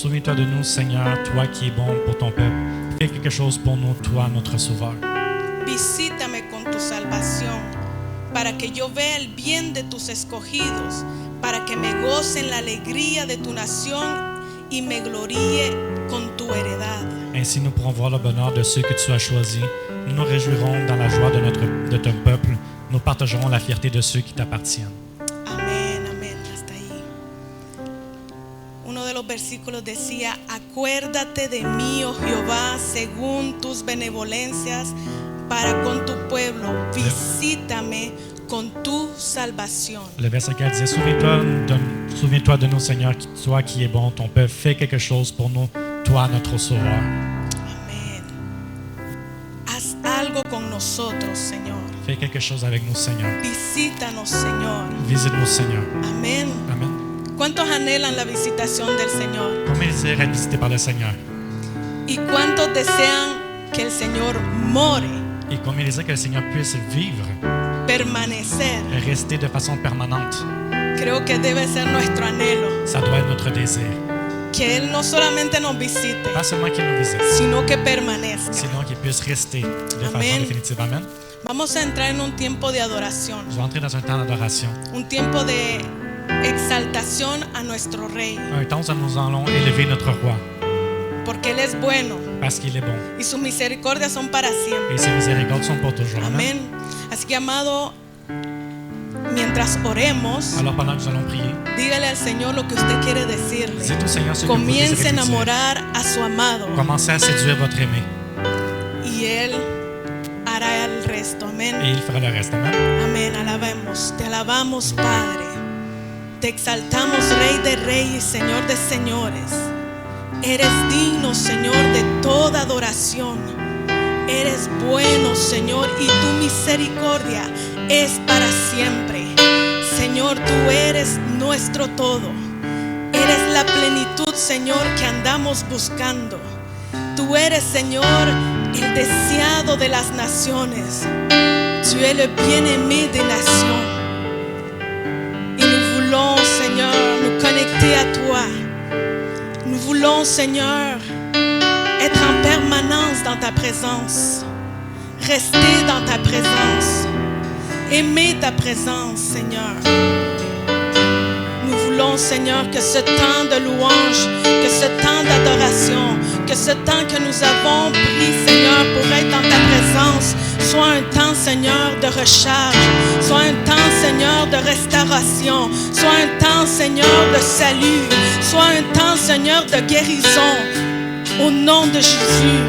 Souviens-toi de nous, Seigneur, toi qui es bon pour ton peuple. Fais quelque chose pour nous, toi, notre Sauveur. Visítame con tu salvación, para que yo vea el bien de tus escogidos, para que me goce en la alegría de tu nación y me gloríe con tu heredad. Ainsi, nous pourrons voir le bonheur de ceux que tu as choisis. Nous nous réjouirons dans la joie de ton peuple. Nous partagerons la fierté de ceux qui t'appartiennent. Amén, amén, hasta ahí. Uno de los versículos decía: acuérdate de mí, oh Jehová, según tus benevolencias para con tu pueblo. Visítame con tu salvación. Le verset 4 disait, souviens-toi de nous, Seigneur, toi qui es bon, ton peuple, fais quelque chose pour nous, toi, notre Sauveur. Amén. Haz algo con nosotros, Señor. Fais quelque chose avec nous, Seigneur. Visítanos, Señor. Visite-nous, Seigneur. Amén. Amen. ¿Cuántos anhelan la visitación del Señor? Combien désirent être visités par le Seigneur? ¿Y cuántos desean que el Señor more, Et combien désirent que le Seigneur puisse vivre permanecer? et rester de façon permanente? Creo que debe ser nuestro anhelo. Ça doit être notre désir. Que Él no solamente nos visite, Pas seulement qu'il nous visite, sino que permanezca. sinon qu'il puisse rester de façon Amen. définitive. Amen. Vamos a entrar en un tiempo de adoración, Je vais entrer dans un temps d'adoration. un tiempo de exaltación a nuestro Rey, Un temps où nous allons élever notre roi porque Él es bueno parce qu'il est bon. y sus misericordias son para siempre. Et ses miséricordes sont pour toujours. Amen. Amén. Así que, amado, mientras oremos, Alors pendant que nous allons prier, dígale al Señor lo que usted quiere decirle. dites au Seigneur ce que vous Comience a désirez lui dire. enamorar a su amado Commencez à séduire votre aimé y Él hará el resto. Amén. et il fera le reste. Amen. Amén. Alabemos. Te alabamos, Padre. Te exaltamos, Rey de Reyes, Señor de Señores. Eres digno, Señor, de toda adoración. Eres bueno, Señor, y tu misericordia es para siempre. Señor, tú eres nuestro todo. Eres la plenitud, Señor, que andamos buscando. Tú eres, Señor, el deseado de las naciones. Tu es le bien-aimé des nations. Et nous voulons, Seigneur, nous connecter à toi. Nous voulons, Seigneur, être en permanence dans ta présence. Rester dans ta présence. Aimer ta présence, Seigneur. Nous voulons, Seigneur, que ce temps de louange, que ce temps d'adoration, que ce temps que nous avons pris, Seigneur, pour être dans ta présence, soit un temps, Seigneur, de recharge, soit un temps, Seigneur, de restauration, soit un temps, Seigneur, de salut, soit un temps, Seigneur, de guérison. Au nom de Jésus,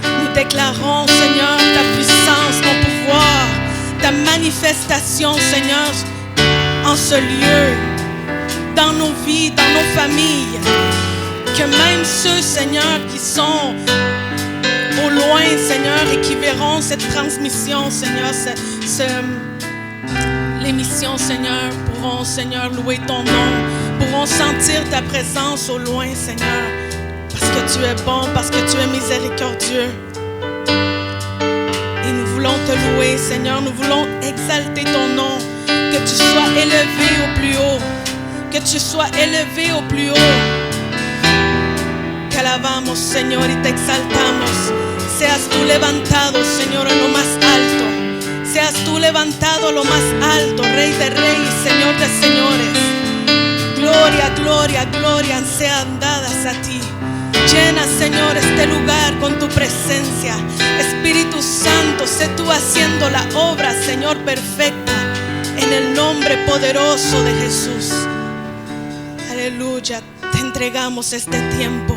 nous déclarons, Seigneur, ta puissance, ton pouvoir, ta manifestation, Seigneur, en ce lieu, dans nos vies, dans nos familles. Que même ceux, Seigneur, qui sont au loin, Seigneur, et qui verront cette transmission, Seigneur, l'émission, Seigneur, pourront, Seigneur, louer ton nom, pourront sentir ta présence au loin, Seigneur, parce que tu es bon, parce que tu es miséricordieux. Et nous voulons te louer, Seigneur, nous voulons exalter ton nom, que tu sois élevé au plus haut, que tu sois élevé au plus haut. Te alabamos, Señor, y te exaltamos. Seas tú levantado, Señor, en lo más alto. Seas tú levantado a lo más alto, Rey de Reyes, Señor de Señores. Gloria, gloria, gloria sean dadas a ti. Llena, Señor, este lugar con tu presencia. Espíritu Santo, sé tú haciendo la obra, Señor, perfecta. En el nombre poderoso de Jesús. Aleluya, te entregamos este tiempo.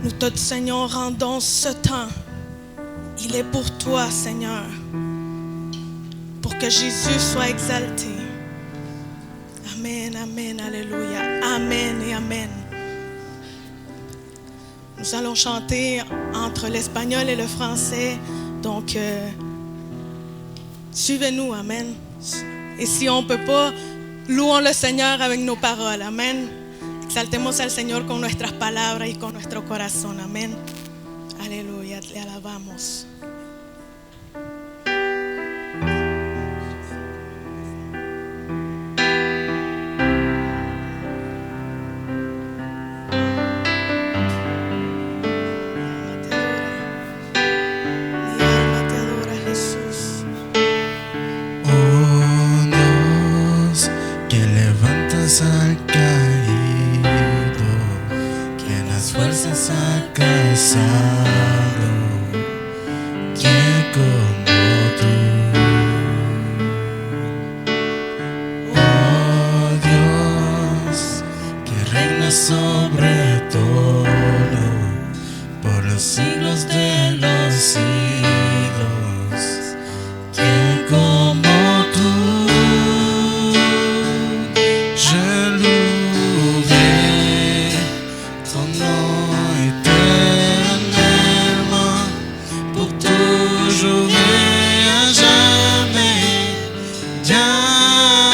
Nous te, Seigneur, rendons ce temps. Il est pour toi, Seigneur, pour que Jésus soit exalté. Amen, amen, alléluia. Amen et amen. Nous allons chanter entre l'espagnol et le français. Donc, suivez-nous, amen. Et si on ne peut pas, louons le Seigneur avec nos paroles, amen. Exaltemos al Señor con nuestras palabras y con nuestro corazón. Amén. Aleluya. Le alabamos. los siglos, ¿quién como tú? Je louerai ton nom éternellement, pour toujours et à jamais. Yahweh,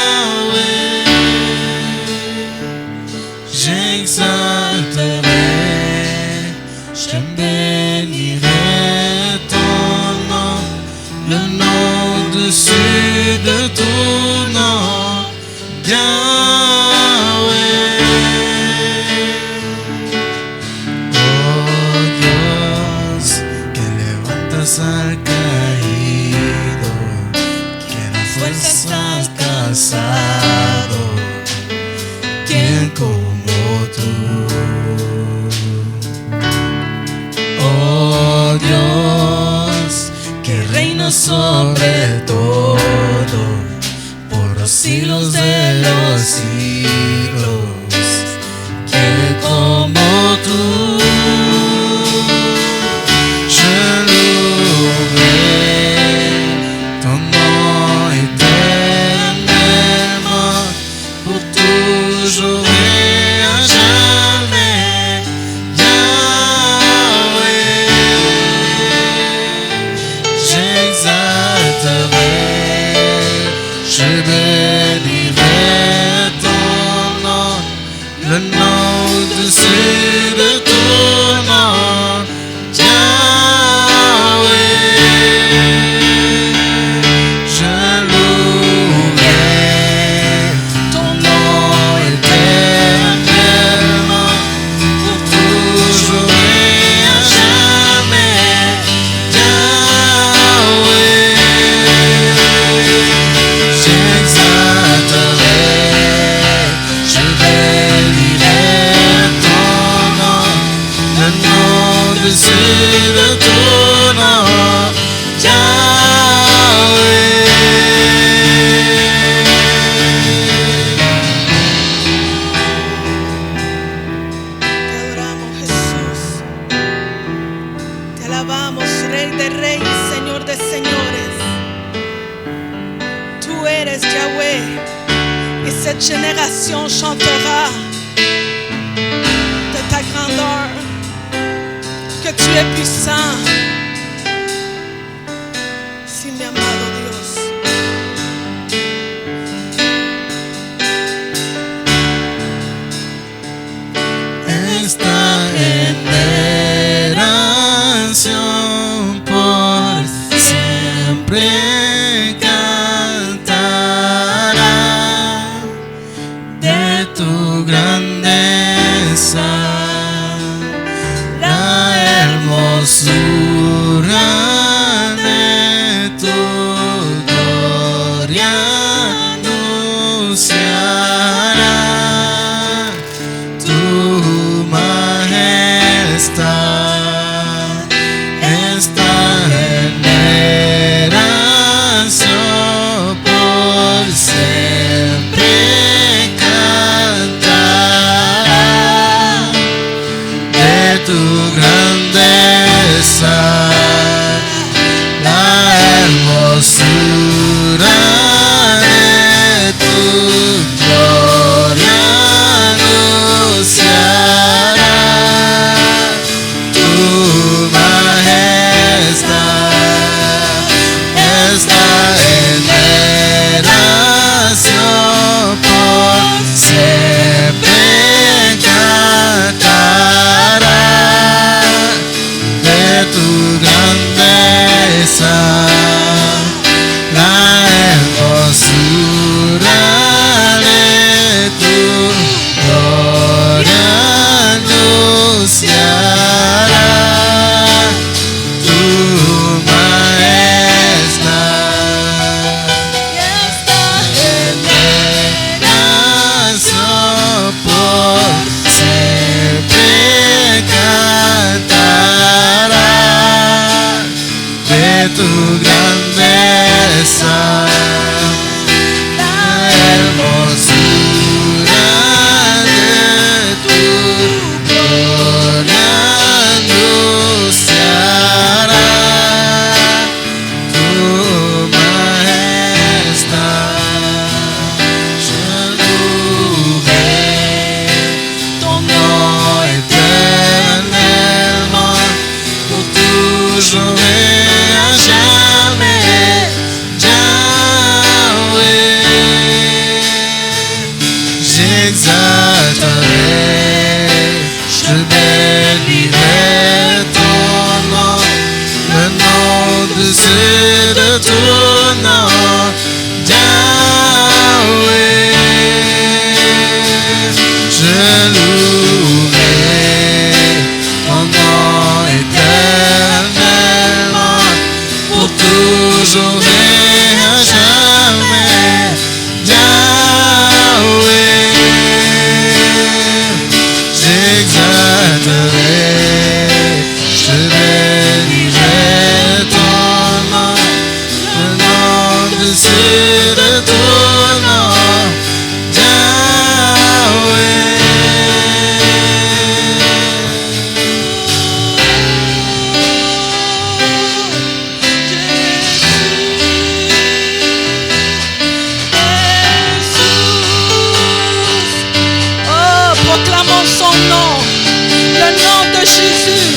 j'exalterai, je bénirai ton nom, le nom au-dessus de ton nom. Yahweh, oh Dios, que levantas al caído, que da fuerzas al cansado, ¿quién como tú? Oh Dios, que reinas sobre todo, por los siglos de los siglos, ¿quién como tú? Je louerai ton nom éternellement, pour toujours et à jamais. Yahweh, j'exalterai, je bénirai ton nom, le nom au-dessus de ton nom. Yahweh, je louerai ton nom éternellement, pour toujours et à jamais. Yahweh, j'exalterai, je bénirai ton nom, le nom au-dessus de ton nom. Te adoramos, Jesús. Te alabamos, Rey de Reyes, Señor de Señores. Tú eres Yahweh, et cette génération chantera de ta grandeur, que tu es puissant. Sí, mi amado Dios. Esta generación por siempre cantará de tu grandeza, la hermosura de tu gloria anunciará tu majestad. Esta generación por siempre cantará de tu grandeza, la hermosura de tu gloria anunciará tu majestad. Esta generación por siempre cantará de tu grandeza, la hermosura de tu gloria anunciará tu majestad. Esta generación por siempre cantará de tu grandeza, la hermosura de tu gloria anunciará j'aurai à jamais. Yahweh, j'exalterai, je bénirai ton nom, le nom au-dessus de tout nom. Yahweh, je louerai ton nom éternellement, pour toujours et à jamais. Yahweh, j'exalterai, je bénirai ton nom, le nom au-dessus de tout nom. Proclamons son nom, le nom de Jésus.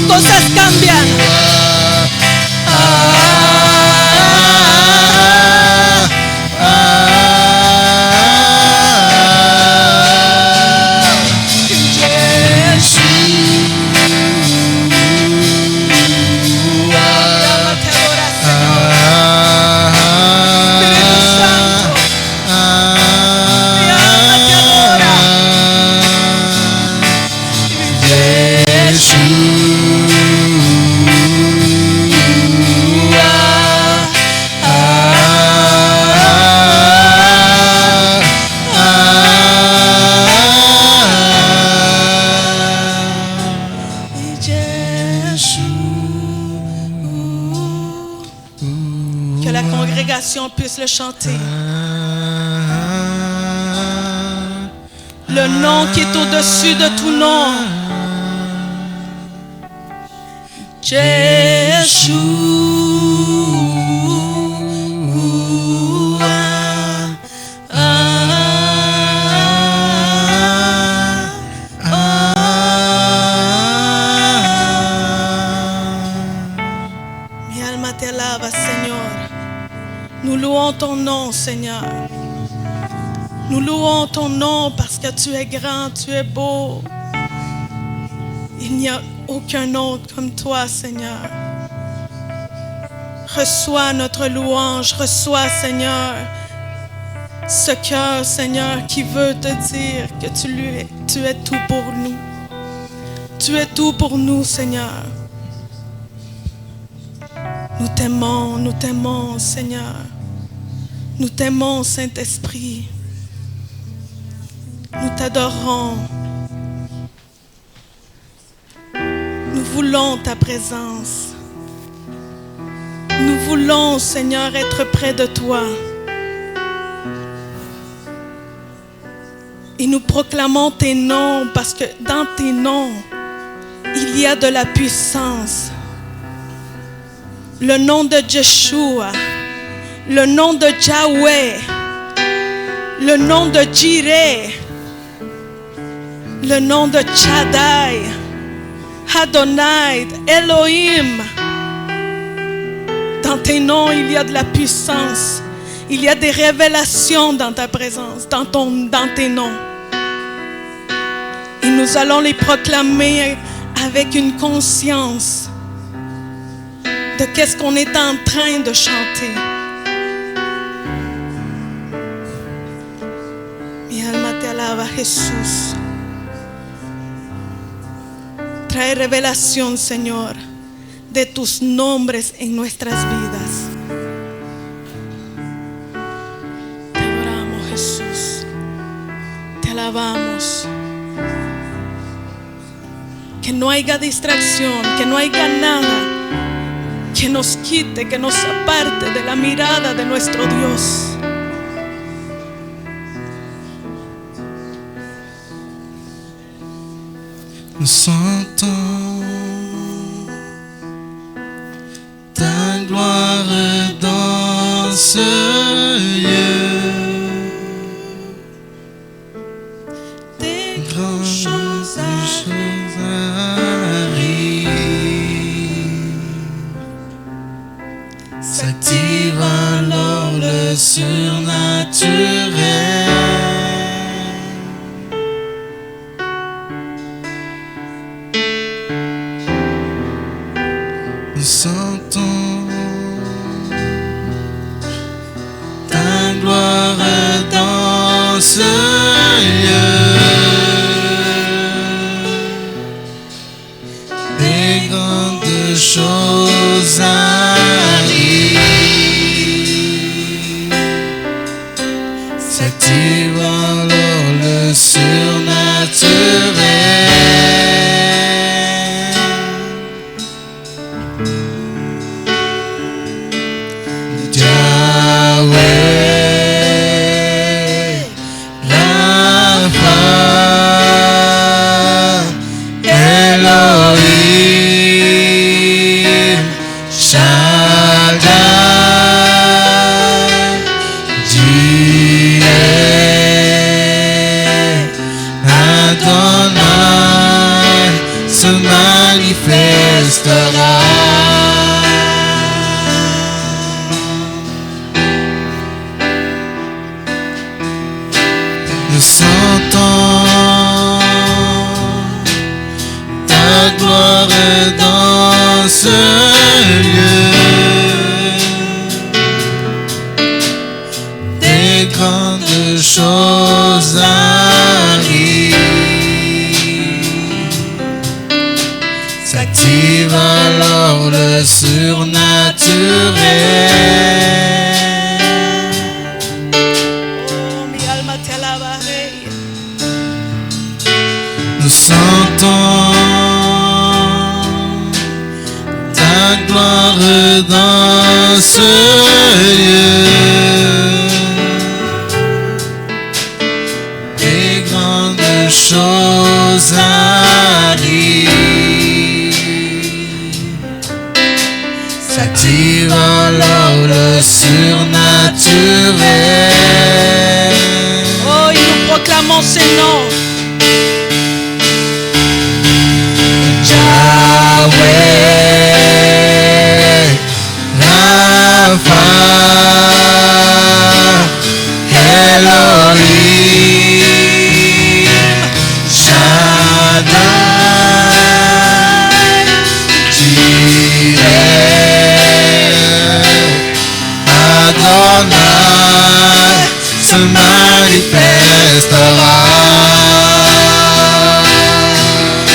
Cosas cambian. Puisse le chanter. Le nom qui est au-dessus de tout nom. Mi alma te alaba, Señor. Nous louons ton nom, Seigneur. Nous louons ton nom parce que tu es grand, tu es beau. Il n'y a aucun autre comme toi, Seigneur. Reçois notre louange, reçois, Seigneur, ce cœur, Seigneur, qui veut te dire que tu es tout pour nous. Tu es tout pour nous, Seigneur. Nous t'aimons, Seigneur. Nous t'aimons, Saint-Esprit. Nous t'adorons. Nous voulons ta présence. Nous voulons, Seigneur, être près de toi. Et nous proclamons tes noms parce que dans tes noms, il y a de la puissance. Le nom de Yeshua, le nom de Yahweh, le nom de Jireh, le nom de Shaddai, Adonai, Elohim. Dans tes noms, il y a de la puissance. Il y a des révélations dans ta présence, dans tes noms. Et nous allons les proclamer avec une conscience de qu'est-ce qu'on est en train de chanter. Mi alma te alaba, Jesús. Trae revelación, Señor, de tus nombres en nuestras vidas. Te adoramos, Jesús. Te alabamos. Que no haya distracción, que no haya nada que nos quite, que nos aparte de la mirada de nuestro Dios. Nous sentons ta gloire dans ce lieu. Des Grandes choses choses arrivent. S'active alors le surnaturel. Nous sentons ta gloire dans ce lieu. Des grandes choses arrivent. S'active alors le surnaturel. Yahweh, Rapha, Elohim, Shaddai, Jireh, Adonai se manifestera. Nous sentons ta gloire dans ce lieu. Des grandes choses arrivent. S'active alors le surnaturel. Oh, mi alma te alaba, Rey. Nous sentons ta gloire dans ce lieu. Des grandes choses arrivent. active alors le surnaturel. Oh, y nous proclamons ce nom. Yahweh, Rapha, Elohim, Shaddai, Jireh, Adonai se manifestera.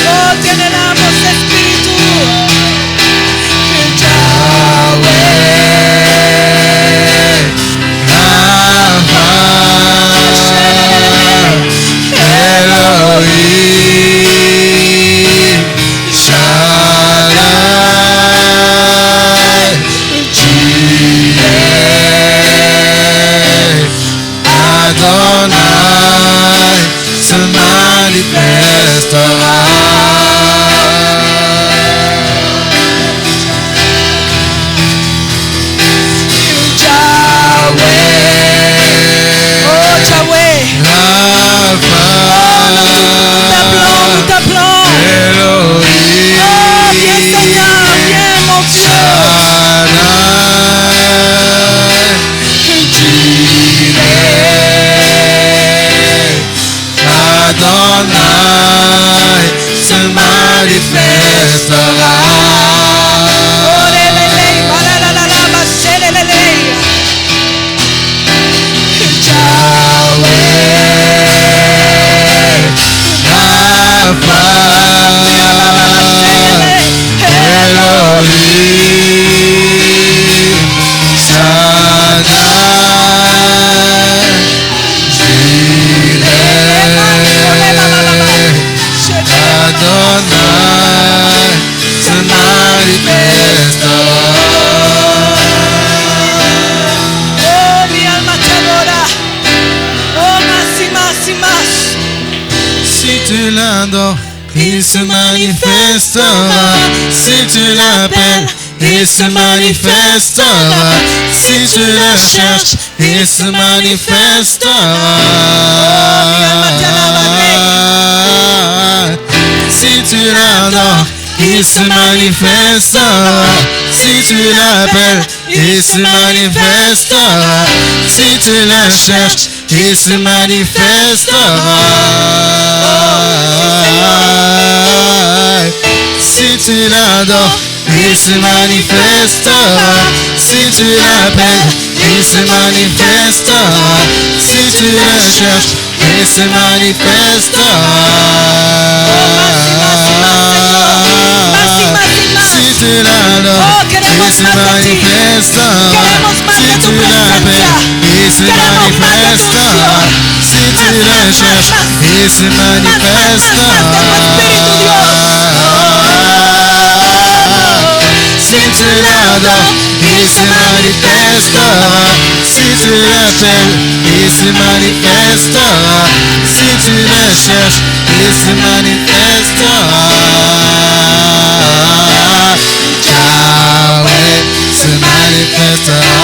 Oh, te anhelamos, Espíritu. Yahweh, Rapha, Elohim, Shaddai, Jireh, Adonai se manifestera. Oh, Yahweh. Rapha, Nous t'appelons. Elohim, Oh, viens Seigneur, viens mon Dieu. Shaddai, Jireh, Adonai se manifestera. Oh, lelele, balalala, baselelele. Yahweh, Rapha, Elohim, Shaddai, Jireh, Adonai se manifestera. Oh, mi alma te adora. Oh, más y más y más. Si tu l'adores, il se manifestera. Si tu l'appelles, il se manifestera. Si tu la cherches, il se manifestera. Si tu l'adores, il se manifestera. Si tu l'appelles, il se manifestera. Si tu la cherches, il se manifestera. Si tu l'adores, il se manifestera. Si tu l'appelles, il se manifestera. Si tu la cherches, il se manifestera. Si tu l'adores, il se manifestera. Si tu l'appelles, il se manifestera. Si tu la cherches, il se manifestera. Si tu l'adores, il se manifestera. Si tu l'appelles, il se manifestera. Si tu la cherches, il se manifestera. Yahweh se manifestera.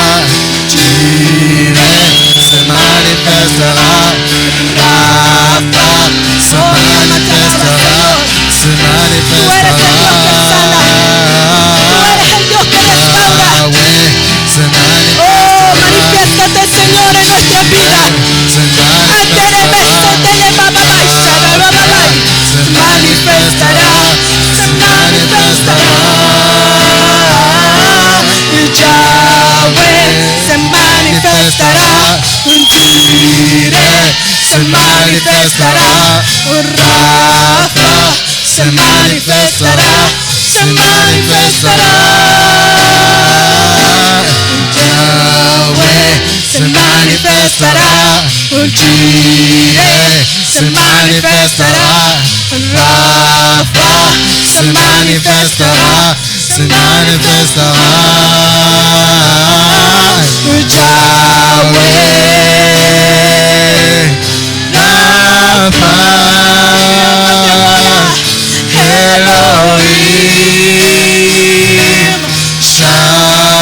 Jireh se manifestera. Rapha se manifestera. Se manifestera. Yahweh se manifestera. Oh, manifiéstate, Señor, en nuestra vida. Se manifestará. Se manifestará. Se manifestará. Yahweh se manifestará. Jireh se manifestará. Rapha se manifestará. Se manifestará. Yahweh se manifestará. Jireh se manifestará. Rapha se manifestará. Se manifestará. Yahweh, Rapha, Elohim, Shaddai.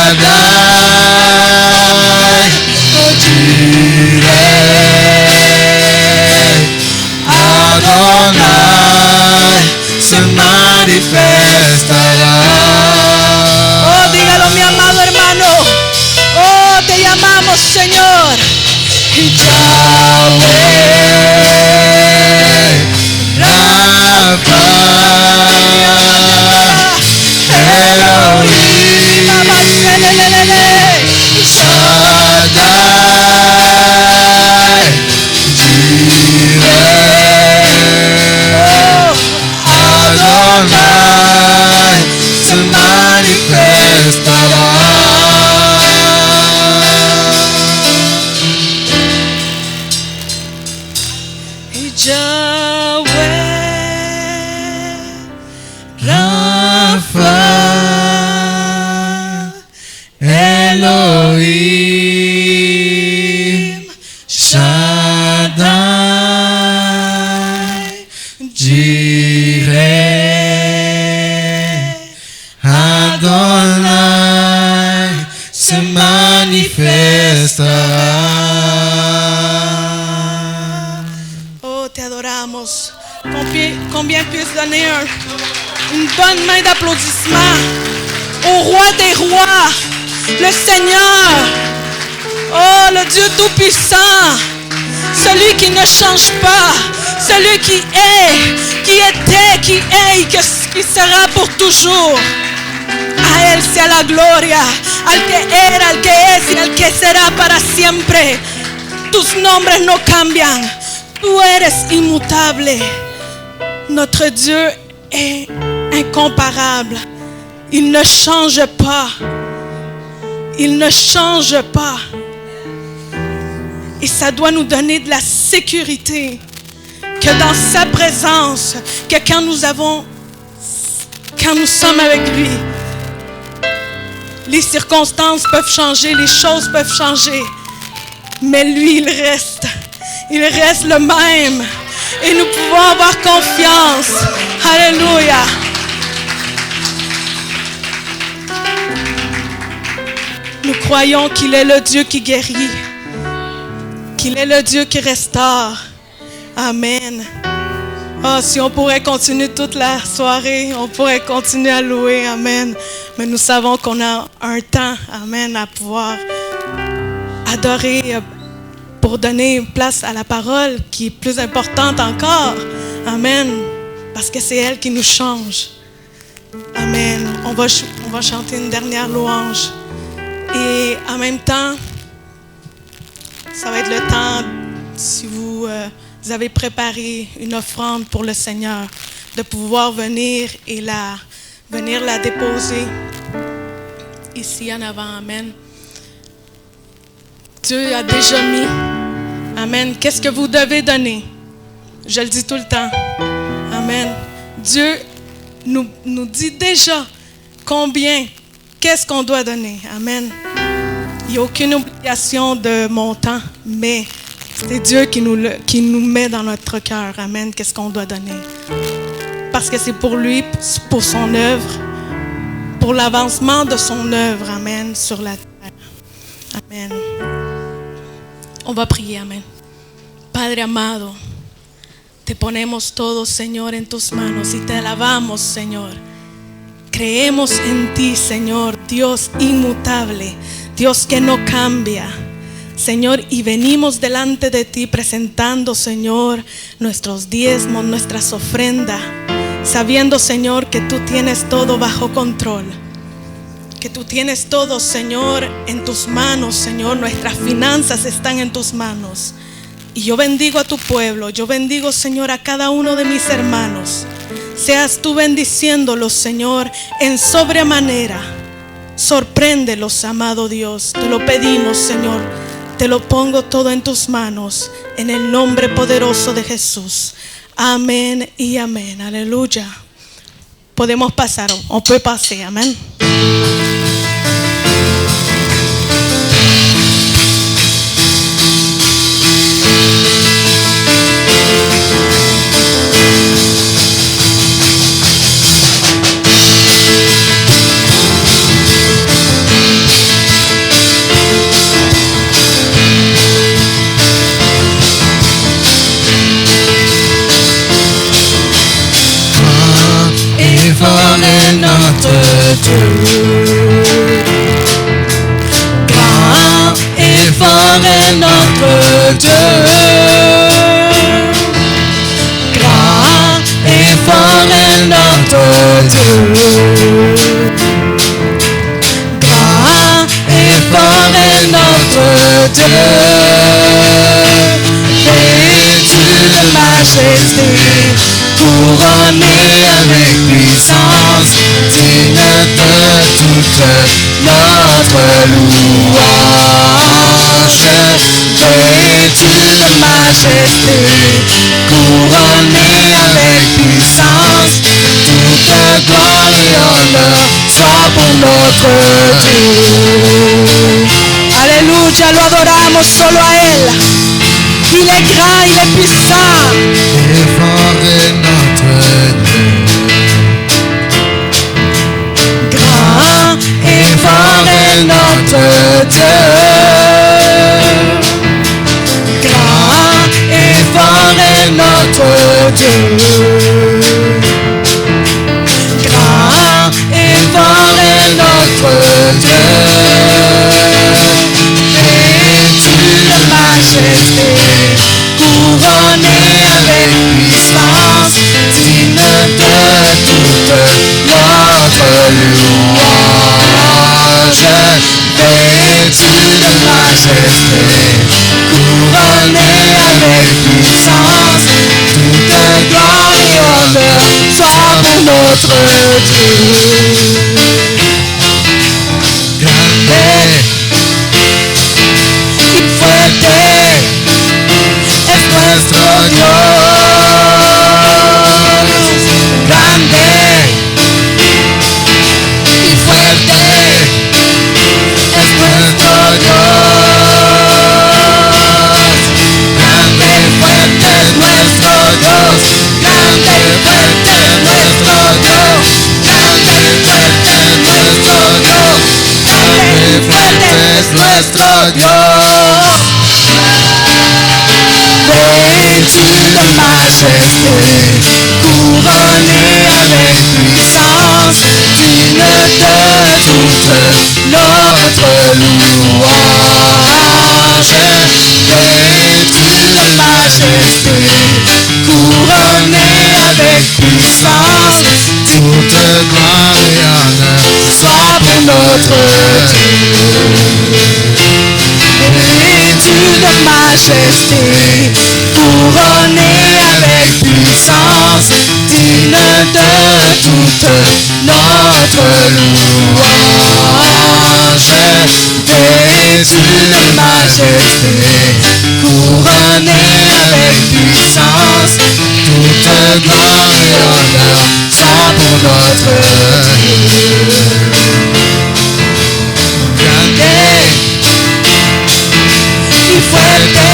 Oh, dígalo, mi amado hermano. Oh, te llamamos, Señor. Adonai se manifestará. Yahweh Rafa Elohim Shaddai Jireh Adonai se manifestará. Oh, te adoramos. Combien puis donner une bonne main d'applaudissement au roi des rois, le Seigneur, oh, le Dieu tout-puissant, celui qui ne change pas, celui qui est, qui était, qui est et qui sera por toujours. A Él sea la gloria, al que era, al que es y al que será para siempre. Tus nombres no cambian, tú eres inmutable. Notre Dieu est incomparable. Il ne change pas. Il ne change pas. Et ça doit nous donner de la sécurité que dans sa présence, que quand nous sommes avec lui, les circonstances peuvent changer, les choses peuvent changer, mais lui, il reste le même. Et nous pouvons avoir confiance. Alléluia. Nous croyons qu'il est le Dieu qui guérit, qu'il est le Dieu qui restaure. Amen. Oh, si on pourrait continuer toute la soirée, on pourrait continuer à louer. Amen. Mais nous savons qu'on a un temps, amen, à pouvoir adorer pour donner place à la parole qui est plus importante encore. Amen. Parce que c'est elle qui nous change. Amen. On va chanter une dernière louange. Et en même temps, ça va être le temps, si vous avez préparé une offrande pour le Seigneur, de pouvoir venir la déposer ici en avant. Amen. Dieu a déjà mis. Amen. Qu'est-ce que vous devez donner? Je le dis tout le temps. Amen. Dieu nous dit déjà combien, qu'est-ce qu'on doit donner. Amen. Il n'y a aucune obligation de montant, mais c'est Dieu qui nous met dans notre cœur. Amen. Qu'est-ce qu'on doit donner? Parce que c'est pour lui, pour son œuvre, pour l'avancement de son œuvre. Amen. Sur la terre. Amen. On va prier. Amen. Padre amado, te ponemos todos, Señor, en tus manos y te alabamos, Señor. Creemos en ti, Señor, Dios inmutable, Dios que no cambia, Señor, y venimos delante de ti presentando, Señor, nuestros diezmos, nuestras ofrendas, sabiendo, Señor, que tú tienes todo bajo control, que tú tienes todo, Señor, en tus manos, Señor. Nuestras finanzas están en tus manos. Y yo bendigo a tu pueblo, yo bendigo, Señor, a cada uno de mis hermanos. Seas tú bendiciéndolos, Señor, en sobremanera. Sorpréndelos, amado Dios. Te lo pedimos, Señor. Te lo pongo todo en tus manos, en el nombre poderoso de Jesús. Amén y amén. Aleluya. Podemos pasar, on peut passer. Amén. Falling on Dieu. Grand et fort est notre Dieu. Grand et fort est notre Dieu. Grand et fort est notre Dieu. Vêtu de majesté, couronné avec puissance, digne de toute notre louange. Vêtu de majesté, couronné avec puissance, toute gloire et honneur soit pour notre Dieu. Aleluya, lo adoramos solo a Él. Il est grand, il est puissant. Et fort est notre Dieu. Grand et fort est notre Dieu. Grand et fort est notre Dieu. Grand et fort est notre Dieu. Vêtu de majesté, couronné avec puissance, digne de toute notre louange. Vêtu de majesté, couronné avec puissance, toute gloire et honneur soit pour notre Dieu. Grande y fuerte es nuestro Dios. Grande y fuerte es nuestro Dios. Grande y fuerte es nuestro Dios. Grande y fuerte es nuestro Dios. Grande y fuerte es nuestro Dios. Grande y fuerte es nuestro Dios. Vêtu de majesté, couronné avec puissance, digne de toute notre louange. Vêtu de majesté, couronné avec puissance, toute gloire et honneur soit pour notre Dieu. Vêtu de majesté, couronné avec puissance, digne de toute notre louange. Vêtu de majesté, couronné avec puissance, toute gloire et honneur soit pour notre Dieu. Grande y fuerte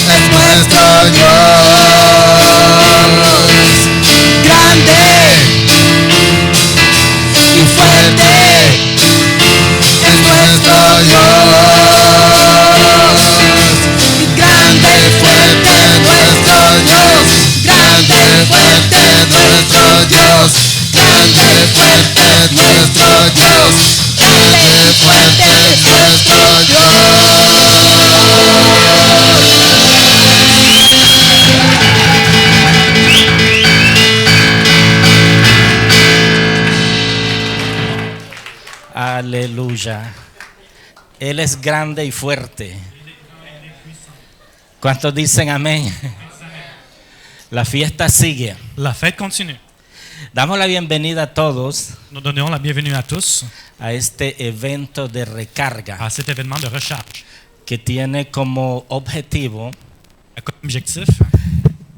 es nuestro Dios. Grande y fuerte es nuestro Dios. Grande y fuerte es nuestro Dios. Grande y fuerte es nuestro Dios. Grande y fuerte es nuestro Dios. Grande y fuerte es nuestro Aleluya. Él es grande y fuerte. ¿Cuántos dicen amén? La fiesta sigue. La fête continue. Damos la bienvenida a todos Nous donnons la bienvenue à tous a este evento de recarga à cet événement de recharge. que tiene como objetivo Comme objectif,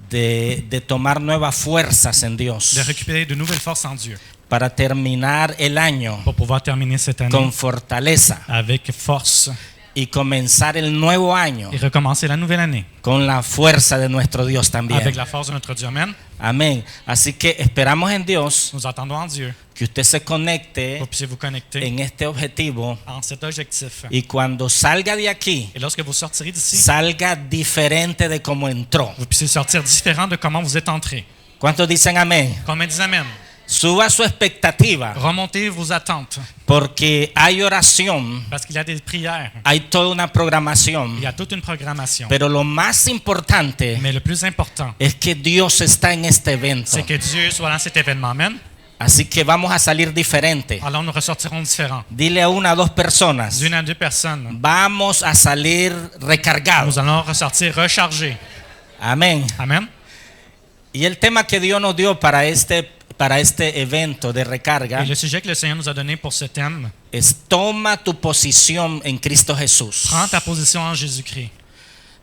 de tomar nuevas fuerzas en Dios de récupérer de nouvelles forces en Dieu para terminar el año pour pouvoir terminer cette année con fortaleza avec force y comenzar el nuevo año et recommencer la nouvelle année con la fuerza de nuestro Dios también. avec la force de notre Dieu. Amen. Amén. Así que esperamos en Dios Nous attendons en Dieu que usted se conecte pour que vous puissiez vous connecter en este objetivo en cet objectif. y cuando salga de aquí, Et lorsque vous sortirez d'ici, salga diferente de como entró. vous puissiez sortir différent de comment vous êtes entré. ¿Cuántos dicen amén? Combien disent Amen? Suba su expectativa, Remontez vos attentes porque hay oración, parce qu'il y a des prières. hay toda una programación. Il y a toute une programmation. Pero lo más importante Mais le plus important, es que Dios está en este evento. c'est que Dieu soit dans cet événement. Amen. Así que vamos a salir diferente. Alors nous ressortirons différents. Dile a una o dos personas, D'une à deux personnes. vamos a salir recargados. Nous allons ressortir rechargés. Amén. Amen. Y el tema que Dios nos dio para este evento de recarga Et le sujet que le Seigneur nous a donné pour ce thème, es toma tu posición en Cristo Jesús. prends ta position en Jésus-Christ.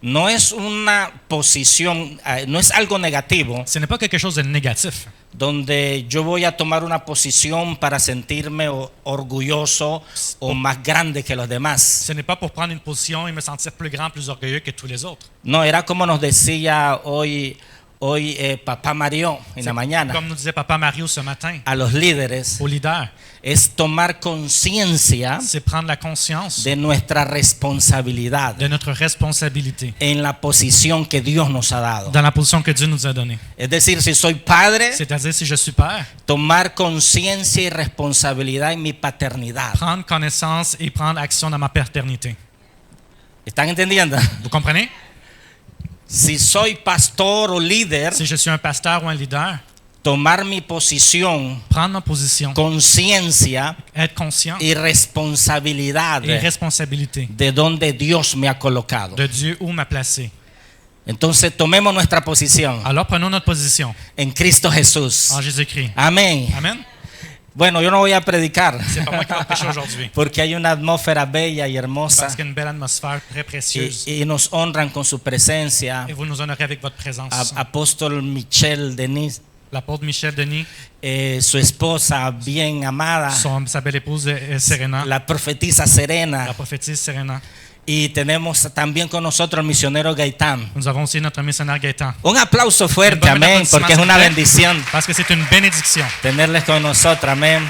No es una posición, no es algo negativo, Ce n'est pas quelque chose de négatif, donde yo voy a tomar una posición para sentirme orgulloso o más grande que los demás. ce n'est pas pour prendre une position et me sentir plus grand, plus orgueilleux que tous les autres. No, era como nos decía hoy Papá Mario en la mañana Comme nous disait Papa Mario ce matin, a los líderes, aux leaders, es tomar conciencia c'est prendre la conscience de nuestra responsabilidad de notre responsabilité en la posición que Dios nos ha dado. dans la position que Dieu nous a donnée. Es decir, si soy padre, C'est-à-dire, si je suis père, tomar conciencia y responsabilidad en mi paternidad. prendre connaissance et prendre action dans ma paternité. ¿Están entendiendo? Vous comprenez? Si soy pastor o líder, Si je suis un pasteur ou un leader, tomar mi posición, prendre ma position, conciencia être conscient y responsabilidad et responsabilité de donde Dios me ha colocado. de Dieu où m'a placé. Entonces tomemos nuestra posición Alors prenons notre position en Cristo Jesús. en Jésus-Christ. Amén. Amen. Bueno, yo no voy a predicar C'est pas moi qui vais prêcher aujourd'hui. porque hay una atmósfera bella y hermosa Parce qu'il y a une belle atmosphère très précieuse. y nos honran con su presencia. Et vous nous honorez avec votre présence. Apóstol Michel Denis, L'apôtre Michel Denis, su esposa bien amada, sa belle épouse Serena, la profetisa Serena, la prophétise Serena. y tenemos también con nosotros el misionero Gaitán. Nous avons aussi notre missionnaire Gaëtan. Un aplauso fuerte, Un buen amén, aplaudissement, porque es s'il una vous plaît, bendición Parce que c'est une bénédiction. tenerles con nosotros, amén.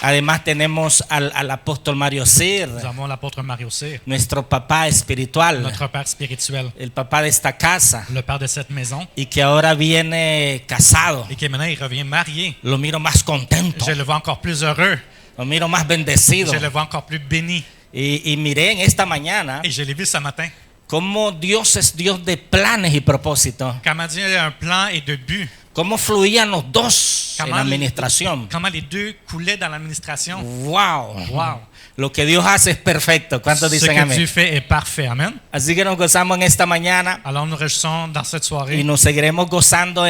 Además tenemos al apóstol Mario Sir, Nous avons l'apôtre Mario Cyr, nuestro papá espiritual, notre père spirituel, el papá de esta casa, le père de cette maison, y que ahora viene casado. et qui maintenant il revient marié. Lo miro más contento, Je le vois encore plus heureux. lo miro más bendecido. Je le vois encore plus béni. Y miré en esta mañana Et je l'ai vu ce matin. cómo Dios es Dios de planes y propósitos. Comment Dieu a un plan et de but. Cómo fluían los dos en la administración. Comment les deux coulaient dans l'administration. Wow. Wow. Lo que Dios hace es perfecto. ¿Cuántos Ce dicen que amén? Dieu fait est parfait. Amen. Así que nos gozamos en esta mañana Alors nous réjouissons dans cette y soirée. nos seguiremos gozando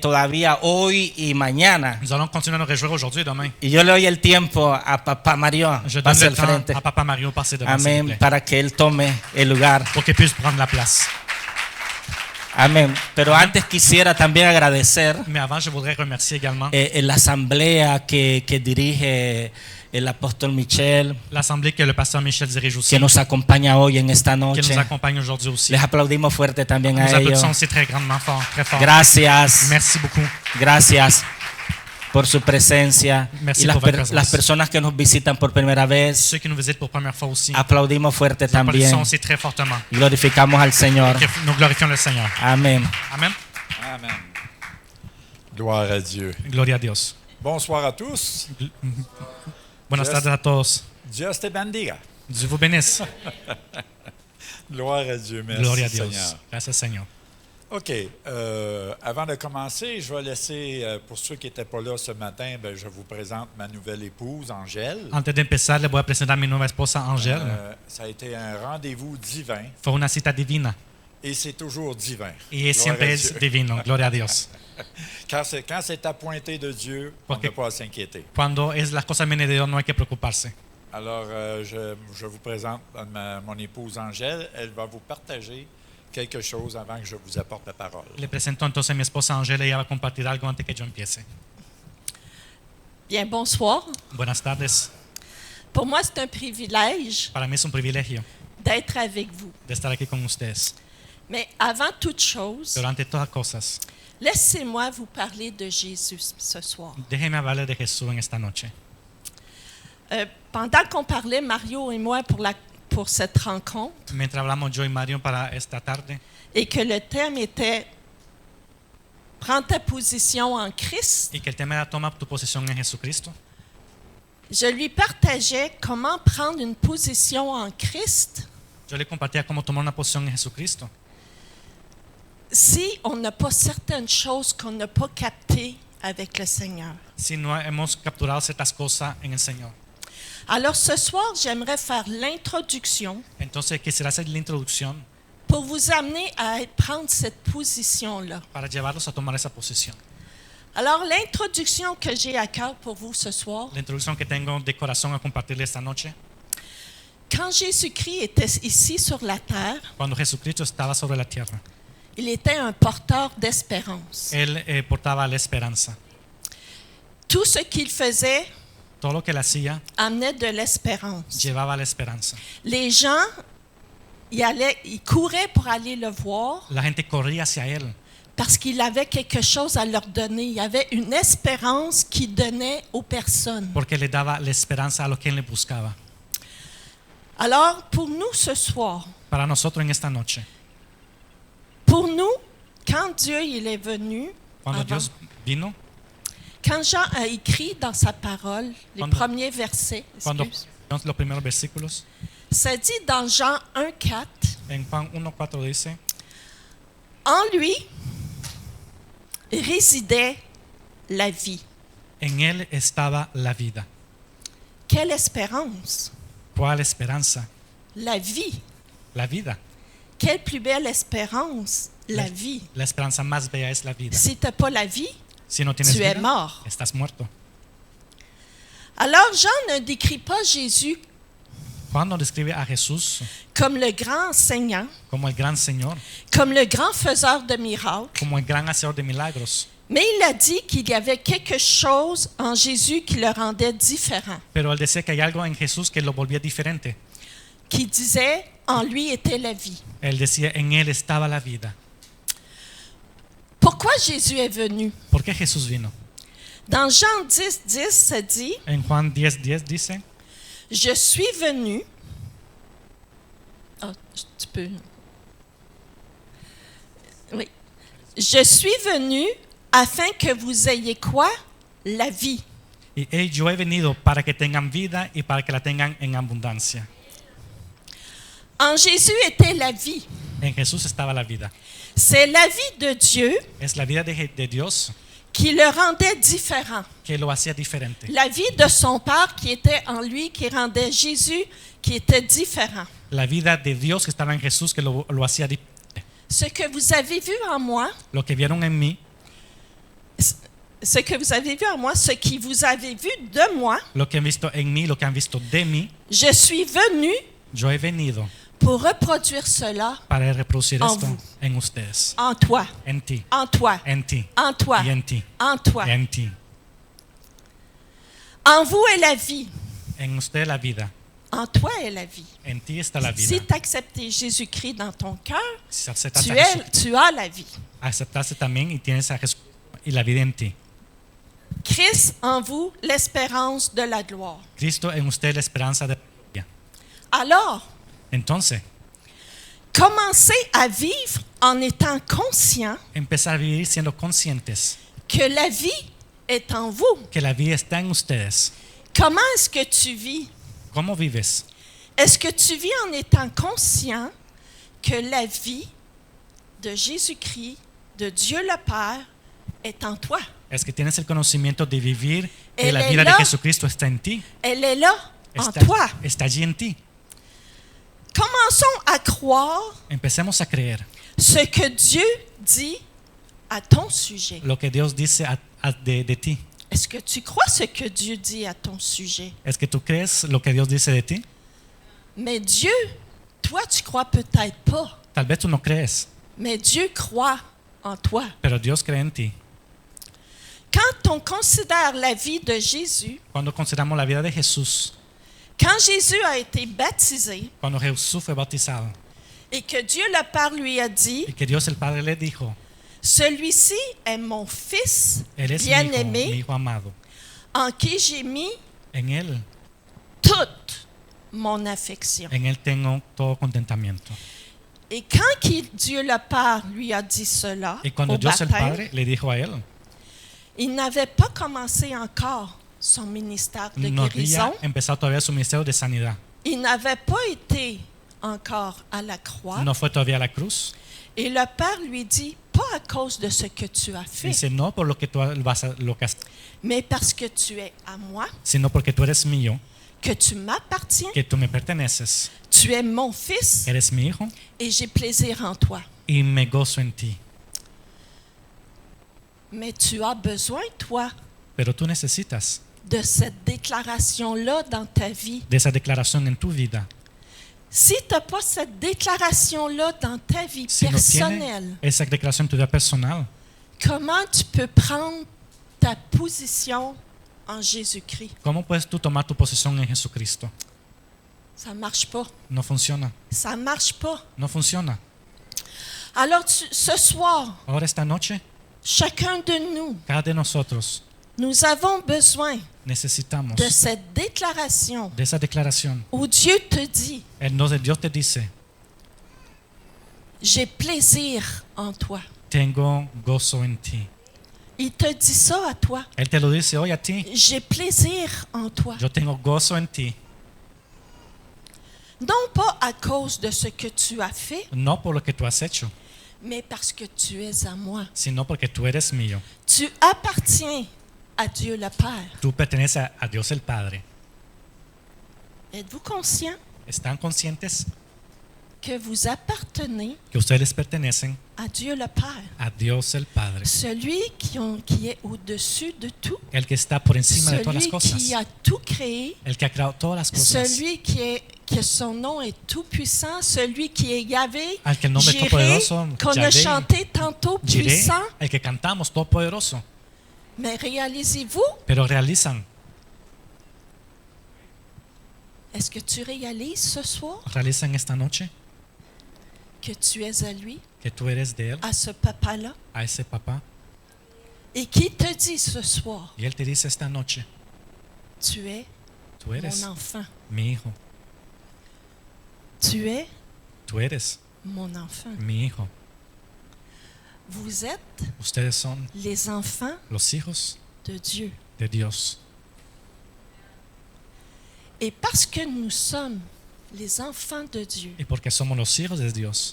todavía hoy y mañana. Nous allons continuer à nous réjouir aujourd'hui et demain. Y yo le doy el tiempo a Papá Mario. Je donne Pase le al temps frente. à Papa Mario de passer devant, s'il vous Amén. plaît, Para que él tome el lugar. pour qu'il puisse prendre la place. Amén. Pero antes quisiera también agradecer Mais avant, je voudrais remercier également la asamblea que dirige el apóstol Michel, l'assemblée que le pasteur Michel dirige aussi, que nos acompaña hoy en esta qui nous noche. accompagne aujourd'hui aussi. Les aplaudimos fuerte también a Nous ellos. applaudissons aussi très grandement fort, très fort. Gracias, Merci beaucoup. gracias por su presencia. Merci Y por votre présence. las personas que nos visitan por primera vez, Ceux qui nous visitent pour la première fois aussi, aplaudimos fuerte nous applaudissons también. aussi très fortement. Glorificamos al Señor. Nous glorifions le Seigneur. Amén. Amen. Amen. Gloire à Dieu. Gloria a Dios. Bonsoir à tous. Buenas tardes a todos. Dios te bendiga. Dieu vous bénisse. Gloire à Dieu. Merci, Gloria a Dios. Seigneur. Gracias, Señor. OK. Avant de commencer, je vais laisser, pour ceux qui n'étaient pas là ce matin, je vous présente ma nouvelle épouse, Angèle. Antes de empezar, le voy a presentar a mi nueva esposa, Angel. Ça a été un rendez-vous divin Fue una cita divina. et c'est toujours divin. Y Gloire siempre à es Dieu. divino. Gloria a Dios. Quand c'est appointé de Dieu, on OK. n'a pas à s'inquiéter. Cuando es las cosas vienen de Dios, no hay que preocuparse. Alors, je vous présente mon épouse Angèle. Elle va vous partager quelque chose avant que je vous apporte la parole. Le presento entonces a mi esposa Angela y ella va a compartir algo antes que yo empiece. Bien, bonsoir. Buenas tardes. Pour moi, c'est un privilège Para mí es un privilegio d'être avec vous. de estar aquí con ustedes. Mais avant toute chose, Pero ante todas cosas, laissez-moi vous parler de Jésus ce soir. déjenme hablarle de Jesús en esta noche. Pendant qu'on parlait, Mario et moi, pour cette rencontre, Mientras hablamos yo y Mario para esta tarde, et que le thème était « prends ta position en Christ, y que Él te meta, toma tu posición en Jesucristo. je lui partageais comment prendre une position en Christ Yo le compartía cómo tomar una posición en Jesucristo. si on n'a pas certaines choses qu'on n'a pas captées avec le Seigneur. Si no hemos capturado ciertas cosas en el Señor. Alors ce soir, j'aimerais faire l'introduction Entonces quisiera hacer la introducción pour vous amener à prendre cette position-là. para llevarlos a tomar esa posición. Alors l'introduction que j'ai à cœur pour vous ce soir, La introducción que tengo de corazón a compartirle esta noche, quand Jésus-Christ était ici sur la terre, cuando Jesucristo estaba sobre la tierra, il était un porteur d'espérance. Él portaba la esperanza. Tout ce qu'il faisait Todo lo que él hacía amenait de l'espérance. llevaba la esperanza. Les gens, ils couraient pour aller le voir La gente corría hacia él parce qu'il avait quelque chose à leur donner. Il y avait une espérance qu'il donnait aux personnes. porque le daba la esperanza a los que él le buscaba. Alors, pour nous ce soir, Para nosotros en esta noche, pour nous, quand Dieu il est venu, cuando avant- Dios vino, quand Jean a écrit dans sa parole, les Cuando- premiers versets, cuando excuse, los primeros versículos, ça dit dans Jean 1,4, en Juan 1:4 dice, en lui résidait la vie. en él estaba la vida. Quelle espérance! ¿Cuál esperanza? La vie. La vida. Quelle plus belle espérance! La vie. La esperanza más bella es la vida. Si tu n'as pas la vie, Si no tienes tu es vida, mort. estás muerto. Alors Jean ne décrit pas Jésus Cuando describe a Jesús comme le grand enseignant, como el gran Señor, comme le grand faiseur de miracles, como el gran hacedor de milagros, mais il a dit qu'il y avait quelque chose en Jésus qui le rendait différent, pero él decía que hay algo en Jesús que lo volvía diferente. qui disait en lui était la vie. Él decía, en él estaba la vida. Pourquoi Jésus est venu? ¿Por qué Jesús vino? Dans Jean 10:10, ça dit, En Juan 10:10 dice, je suis venu. Ah, tu peux. Oui. Je suis venu afin que vous ayez quoi? La vie. y hey, yo he venido para que tengan vida y para que la tengan en abundancia. En Jésus était la vie. En Jesús estaba la vida. C'est la vie de Dieu Es la vida de Dios qui le rendait différent. que lo hacía diferente. La vie de son Père qui était en lui, qui rendait Jésus, qui était différent. La vida de Dios que estaba en Jesús que lo hacía diferente. Ce que vous avez vu en moi, Lo que vieron en mí, ce que vous avez vu en moi, ce qui vous avez vu de moi, lo que han visto en mí, lo que han visto de mí, je suis venu yo he venido pour reproduire cela para reproducir En esto vous. en ustedes, en toi, en ti, en toi, en ti, en toi, y en ti, en toi. y en ti. En vous est la vie. En usted la vida, En toi est la vie. en ti está la vida. Si tu as accepté Jésus-Christ dans ton cœur, Si aceptaste a Jesús, tu as la vie. aceptaste también y tienes a Jesús y la vida en ti. Christ en vous, l'espérance de la gloire. Cristo en usted la esperanza de la gloria. Alors, Entonces, commencez à vivre en étant conscient empezar a vivir siendo conscientes que la vie est en vous. que la vida está en ustedes. Comment est-ce que tu vis? ¿Cómo vives? Est-ce que tu vis en étant conscient que la vie de Jésus-Christ, de Dieu le Père, est en toi? Es que tienes el conocimiento de vivir que Él la es vida de là. Jesucristo está en ti, Elle est là, en está, toi. está allí en ti. Commençons à croire Empecemos a creer ce que Dieu dit à ton sujet. lo que Dios dice de ti. Est-ce que tu crois ce que Dieu dit à ton sujet? Es que tú crees lo que Dios dice de ti. Mais Dieu, toi tu crois peut-être pas, Tal vez tú no crees, mais Dieu croit en toi. pero Dios cree en ti. Quand on considère la vie de Jésus, Cuando consideramos la vida de Jesús, quand Jésus a été baptisé cuando Jesús fue bautizado et que Dieu le Père lui a dit, y que Dios el Padre le dijo, celui-ci est mon fils Él es mi bien-aimé hijo amado. en qui j'ai mis En Él, toute mon affection. en Él tengo todo contentamiento. Et quand Dieu le Père lui a dit cela, Y cuando au Dios el baptême, Padre le dijo a él, il n'avait pas commencé encore son ministère de no había guérison. empezado todavía su ministerio de sanidad. Il n'avait pas été encore à la croix. No fue todavía a la cruz. Et le Père lui dit, pas à cause de ce que tu as fait, Dice, no por lo que lo que has, mais parce que tu es à moi, sino porque tú eres mío, que tu m'appartiens, que tú me perteneces. tu es mon fils Eres mi hijo et j'ai plaisir en toi. y me gozo en ti. Mais tu as besoin, toi, Pero tú necesitas de cette déclaration-là dans ta vie. de esa declaración en tu vida. Si tu n'as pas cette déclaration-là dans ta vie Si no personnelle, tienes esa declaración en tu vida personal, comment tu peux prendre ta position en Jésus-Christ? ¿cómo puedes tú tomar tu posición en Jesucristo? Ça ne marche pas. No funciona, Ça ne marche pas. no funciona. Alors, ce soir, Ahora esta noche, chacun de nous, cada de nosotros nous avons besoin necesitamos de cette déclaration de esa declaración. où Dieu te dit, Entonces Dios te dice, j'ai plaisir en toi. tengo gozo en ti. Il te dit ça à toi. Él te lo dice hoy a ti, J'ai plaisir en toi. yo tengo gozo en ti. Non pas à cause de ce que tu as fait, No por lo que tú has hecho, mais parce que tu es à moi. sino porque tú eres mío. Tu appartiens à Dieu le Père. Tú perteneces a Dios el Padre. Êtes-vous conscient ¿Están conscientes que vous appartenez que ustedes pertenecen à Dieu le Père? a Dios el Padre? Celui qui est au-dessus de tout, El que está por encima de todas las celui cosas. qui a tout créé, El que ha creado todas las cosas. celui que son nom est tout puissant, celui qui est Yahvé, Al que el nombre es Jireh, todopoderoso, qu'on a Yahvé, chanté tantôt, Jireh, puissant. el que cantamos, todopoderoso. Mais réalisez-vous, Pero realizan, est-ce que tu réalises ce soir realizan esta noche que tu es à lui, que tú eres de Él, à ce papa-là? a ese papá. Et qui te dit ce soir, Y Él te dice esta noche, tu es tú eres mon enfant, mi hijo, tu es tú eres mon enfant. mi hijo. Vous êtes Ustedes son les enfants los hijos de Dieu. de Dios. Et parce que nous sommes les enfants de Dieu Y porque somos los hijos de Dios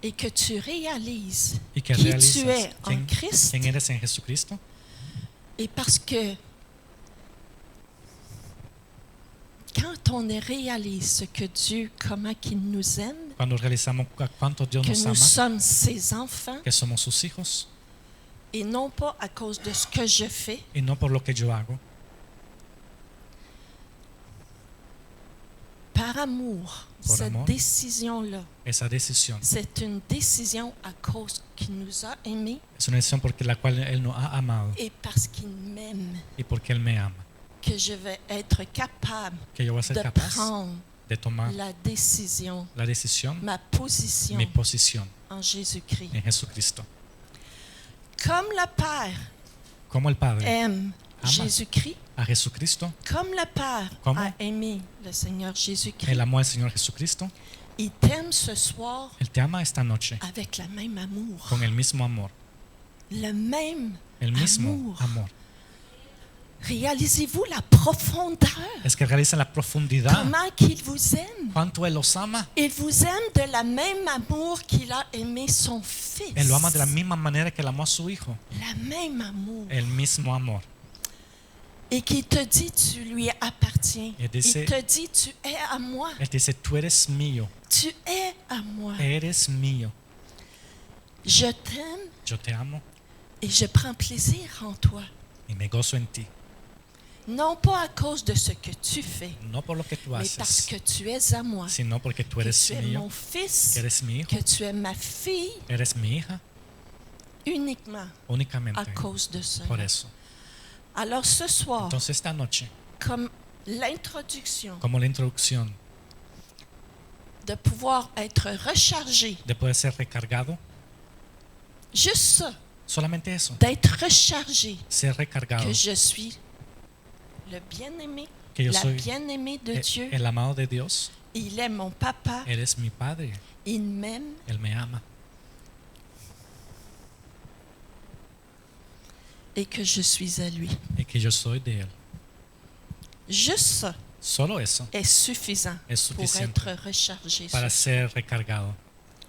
et que tu réalises y que qui realizas tu es en Christ, quién eres en Jesucristo, et parce que quand on réalise ce que Dieu, comment qu'il nous aime, cuando realizamos cuánto Dios que nos nous ama, sommes ses enfants, que somos sus hijos, et non pas à cause de ce que je fais, y no por lo que yo hago, par amour, Por cette amor. décision-là, esa decisión c'est une décision à cause qu'il nous a aimés es una decisión porque la cual Él nos ha amado et parce qu'il m'aime, y porque Él me ama, que je vais être capable que yo voy a ser de capaz prendre de tomar la décision, la decisión, ma position mi posición en Jésus-Christ. en Jesucristo. Comme le Père Como el Padre aime Ama. Jésus-Christ, a Jesucristo, comme le Père Como a aimé le Seigneur Jésus-Christ, Él amó al Señor Jesucristo, il t'aime ce soir Él te ama esta noche avec le même amour. con el mismo amor, Le même el mismo amour. amor. Réalisez-vous la profondeur? Es que realiza la profundidad, Comment qu'il vous aime? cuánto Él los ama. Il vous aime de la même amour qu'il a aimé son fils. Él lo ama de la misma manera que Él amó a su Hijo, La même amour. el mismo amor. Et qui te dit tu lui appartiens. Et dice- Il te dit tu es à moi. Él te dice, tú eres mío, Tu es à moi. eres mío, Je t'aime yo te amo et je prends plaisir en toi. y me gozo en ti. Non pas à cause de ce que tu fais, No por lo que tú mais parce haces, que tu es à moi. sino porque tú Que eres tu es mío, mon fils, que eres mi hijo, que tu es ma fille eres mi hija, uniquement únicamente à cause de ça. por eso. Alors ce soir, Entonces esta noche, comme l'introduction, como la introducción de pouvoir être rechargé, de poder ser recargado, juste ça, solamente eso, d'être rechargé, ser recargado, que je suis le bien-aimé, que yo la soy bien-aimée de Dieu, el amado de Dios, Il est mon papa. Él es mi Padre. Il m'aime. Él me ama. Et que je suis à lui. Y que yo soy de Él. Juste ça Solo eso est suffisant es pour suficiente être rechargé. para ser recargado.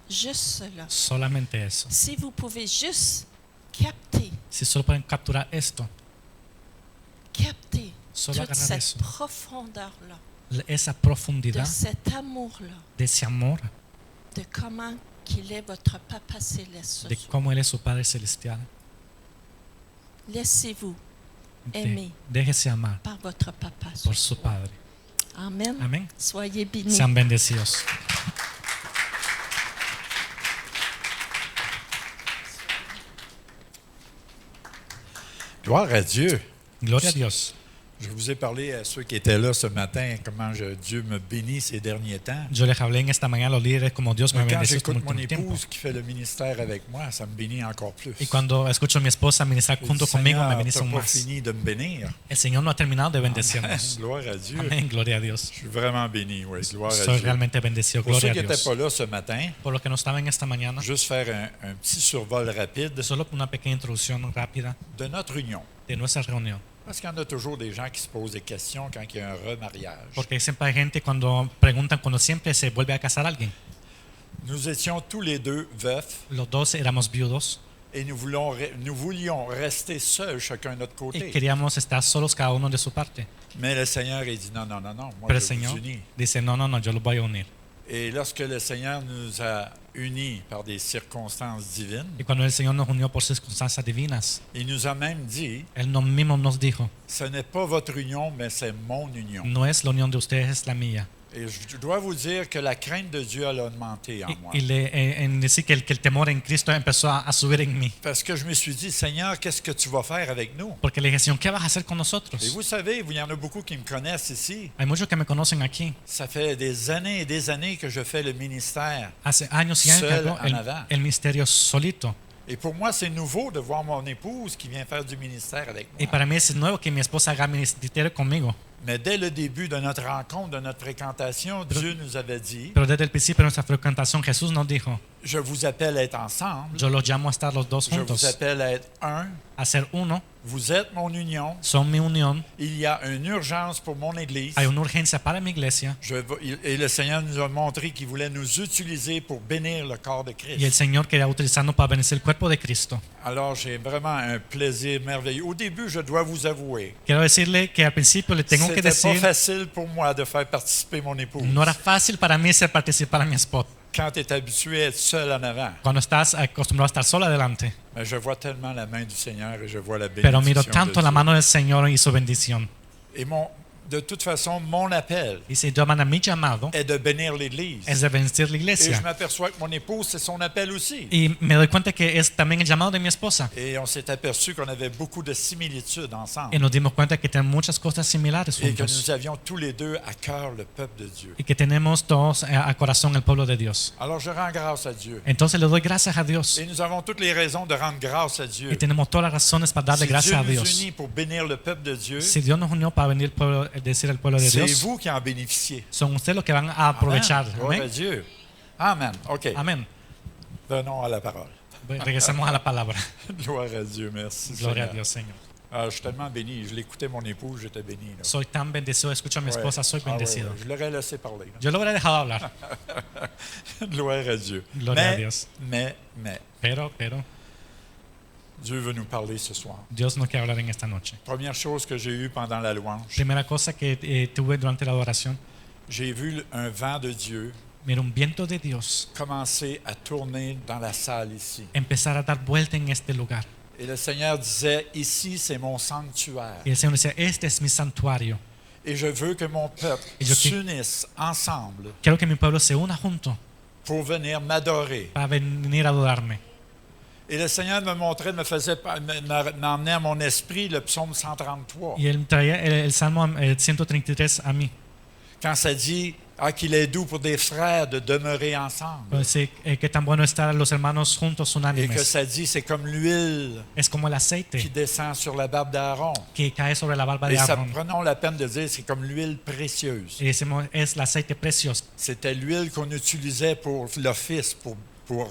Juste cela. Solamente eso. Si vous pouvez juste capter, Si solo pueden capturar esto, solo toute agarrar cette eso, profondeur-là, esa de profundidad cet amour-là, de ese amor, de comment qu'il est votre Papa céleste. de cómo Él es su Padre Celestial. Laissez-vous aimer Déjese amar par votre Papa. por su Padre. Amen. Amén. Soyez bénis. Sean bendecidos. Gloire à Dieu. Gloria a Dios. Je vous ai parlé à ceux qui étaient là ce matin, comment Dieu me bénit ces derniers temps. Yo les hablé en esta mañana a los líderes como Dios me ha Quand bendecido este j'écoute mon último tiempo. épouse qui fait le ministère avec moi, ça me bénit encore plus. Y cuando escucho a mi esposa ministrar junto conmigo, me Seigneur, bendice t'as aún pas más. fini de me bénir. El Señor no ha terminado de bendecirnos. Gloire à Dieu. Amén, gloria a Dios. Je suis vraiment béni, oui. Gloire à Soy Dieu. realmente bendecido, Pour ceux gloria qui a n'étaient Dios. pas là ce matin, Por lo que no estaban esta mañana, juste faire un petit survol rapide solo una pequeña introducción rápida de notre union. de nuestra reunión. Parce qu'il y en a toujours des gens qui se posent des questions quand il y a un remariage. Porque siempre hay gente cuando preguntan, cuando siempre se vuelve a casar alguien. Nous étions tous les deux veufs Los dos éramos viudos et nous voulions rester seuls chacun de notre y côté. queríamos estar solos cada uno de su parte. Mais le Seigneur a dit non, non, non, non, moi Pero el je vous Señor unis. dice, no, no, no, yo los voy a unir. Et lorsque le Seigneur nous a unis par des circonstances divines, Y cuando el Señor nos unió por circunstancias divinas, il nous a même dit, Él mismo nos dijo, ce n'est pas votre union, mais c'est mon union. no es la unión de ustedes, es la mía. Et je dois vous dire que la crainte de Dieu elle a augmenté en moi. En decir que el temor en Cristo empezó a subir en mí. Parce que je me suis dit, Seigneur, qu'est-ce que tu vas faire avec nous? Porque le dije, Señor, ¿qué vas a hacer con nosotros? Et vous savez, il y en a beaucoup qui me connaissent ici. Hay muchos que me conocen aquí. Ça fait des années et des années que je fais le ministère. Hace años y años que Seul hago en avant. el misterio solito. Et pour moi, c'est nouveau de voir mon épouse qui vient faire du ministère avec Y moi. para mí es nuevo que mi esposa haga ministerio conmigo. Mais dès le début de notre rencontre, de notre fréquentation, Dieu nous avait dit, Pero desde el principio de nuestra frecuentación, Jesús nos dijo, je vous appelle à être ensemble, yo los llamo a estar los dos je vous juntos, appelle à être un, a ser uno, vous êtes mon union, son mi unión. il y a une urgence pour mon Église. Hay una urgencia para mi iglesia. Et le Seigneur nous a montré qu'il voulait nous utiliser pour bénir le corps de Y el Christ. Señor quería utilizarnos para bendecir el cuerpo de Cristo. Alors j'ai vraiment un plaisir merveilleux. Au début, je dois vous avouer, Quiero decirle que al principio le tengo que c'était pas decir, facile pour moi de faire participer mon épouse. no era fácil para mí ser participar a mi esposa. Quand tu es habitué à être seul en avant. Cuando estás acostumbrado a estar sola adelante. Mais je vois tellement la main du Seigneur et je vois la Pero miro bénédiction tanto de la Dieu. mano del Señor y su bendición. Et de toute façon, mon appel Y si yo manda mi llamado est de bénir l'Église. es de bendecir la Et je iglesia. m'aperçois que mon épouse, c'est son appel aussi. Y me doy cuenta que es también el llamado de mi esposa. Et on s'est aperçu qu'on avait beaucoup de similitudes ensemble. Y nos dimos cuenta que tenemos muchas cosas similares Et que juntos. nous avions tous les deux à cœur le peuple de Dieu. Y que tenemos todos a corazón el pueblo de Dios. Alors je rends grâce à Dieu. Entonces le doy gracias a Dios. Et nous avons toutes les raisons de rendre grâce à Dieu. Y tenemos todas las razones para darle Si gracias Dieu a nous Dios. unit pour bénir le peuple de Dieu, Si Dios nos unió para venir decir al pueblo de c'est Dios, vous qui en bénéficiez. son ustedes los que van a aprovechar. Amen. Gloire à Amén. Dieu. Amen. OK. Amén. Venons à la parole. Regresamos a la palabra. Gloire à Dieu. Merci. Gloria a Seigneur. Dios, Señor. Ah, je suis tellement béni. Je l'écoutais mon épouse, j'étais béni. Là. Soy tan bendecido, escucho a mi Ouais. esposa, soy Ah, ouais, bendecido. ouais. Je l'aurais laissé parler. là. Yo lo hubiera dejado hablar, Gloire à Dieu. Gloria a mais, Dios. mais, pero Dieu veut nous parler ce soir. Dios no quiere hablar en esta noche. Première chose que j'ai eue pendant la louange, Primera cosa que tuve durante la adoración, j'ai vu un vent de Dieu mira un viento de Dios commencer à tourner dans la salle ici. empezar a dar vuelta en este lugar. Et le Seigneur disait, ici c'est mon sanctuaire. Y el Señor decía, este es mi santuario. Et je veux que mon peuple Et je- s'unisse ensemble Quiero que mi pueblo se una junto pour venir m'adorer. para venir a adorarme. Et le Seigneur me montrait, m'emmenait à mon esprit le psaume 133. Y él traía el Salmo 133 a mí. Quand ça dit, Ah, qu'il est doux pour des frères de demeurer ensemble. Pues, que tan bueno estar los hermanos juntos Et que unánimes. ça dit, c'est comme l'huile Es como el qui aceite descend sur la barbe d'Aaron. que cae sobre la barba Et de ça, Aarón. prenons la peine de dire, c'est comme l'huile précieuse. Y decimos, es el aceite precioso. C'était l'huile qu'on utilisait pour l'office, pour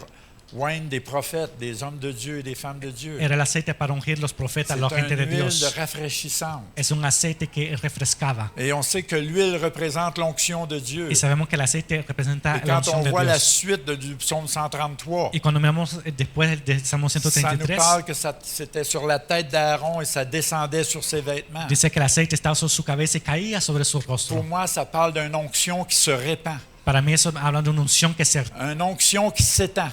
oindre des prophètes, des hommes de Dieu et des femmes de Dieu. Era el aceite para ungir los profetas, C'est la gente de une huile de Dios. rafraîchissante. Es un aceite que refrescaba. Et on sait que l'huile représente l'onction de Dieu. Y sabemos que el aceite representa Et la quand on unción de voit la Dios. suite du psaume 133, Y cuando miramos después del Salmo ça nous 133, parle que c'était sur la tête d'Aaron et ça descendait sur ses vêtements. dice que el aceite estaba sobre su cabeza y caía sobre su Pour rostro. moi, ça parle d'une onction qui se répand, Para mí eso habla de una unción une onction qui s'étend.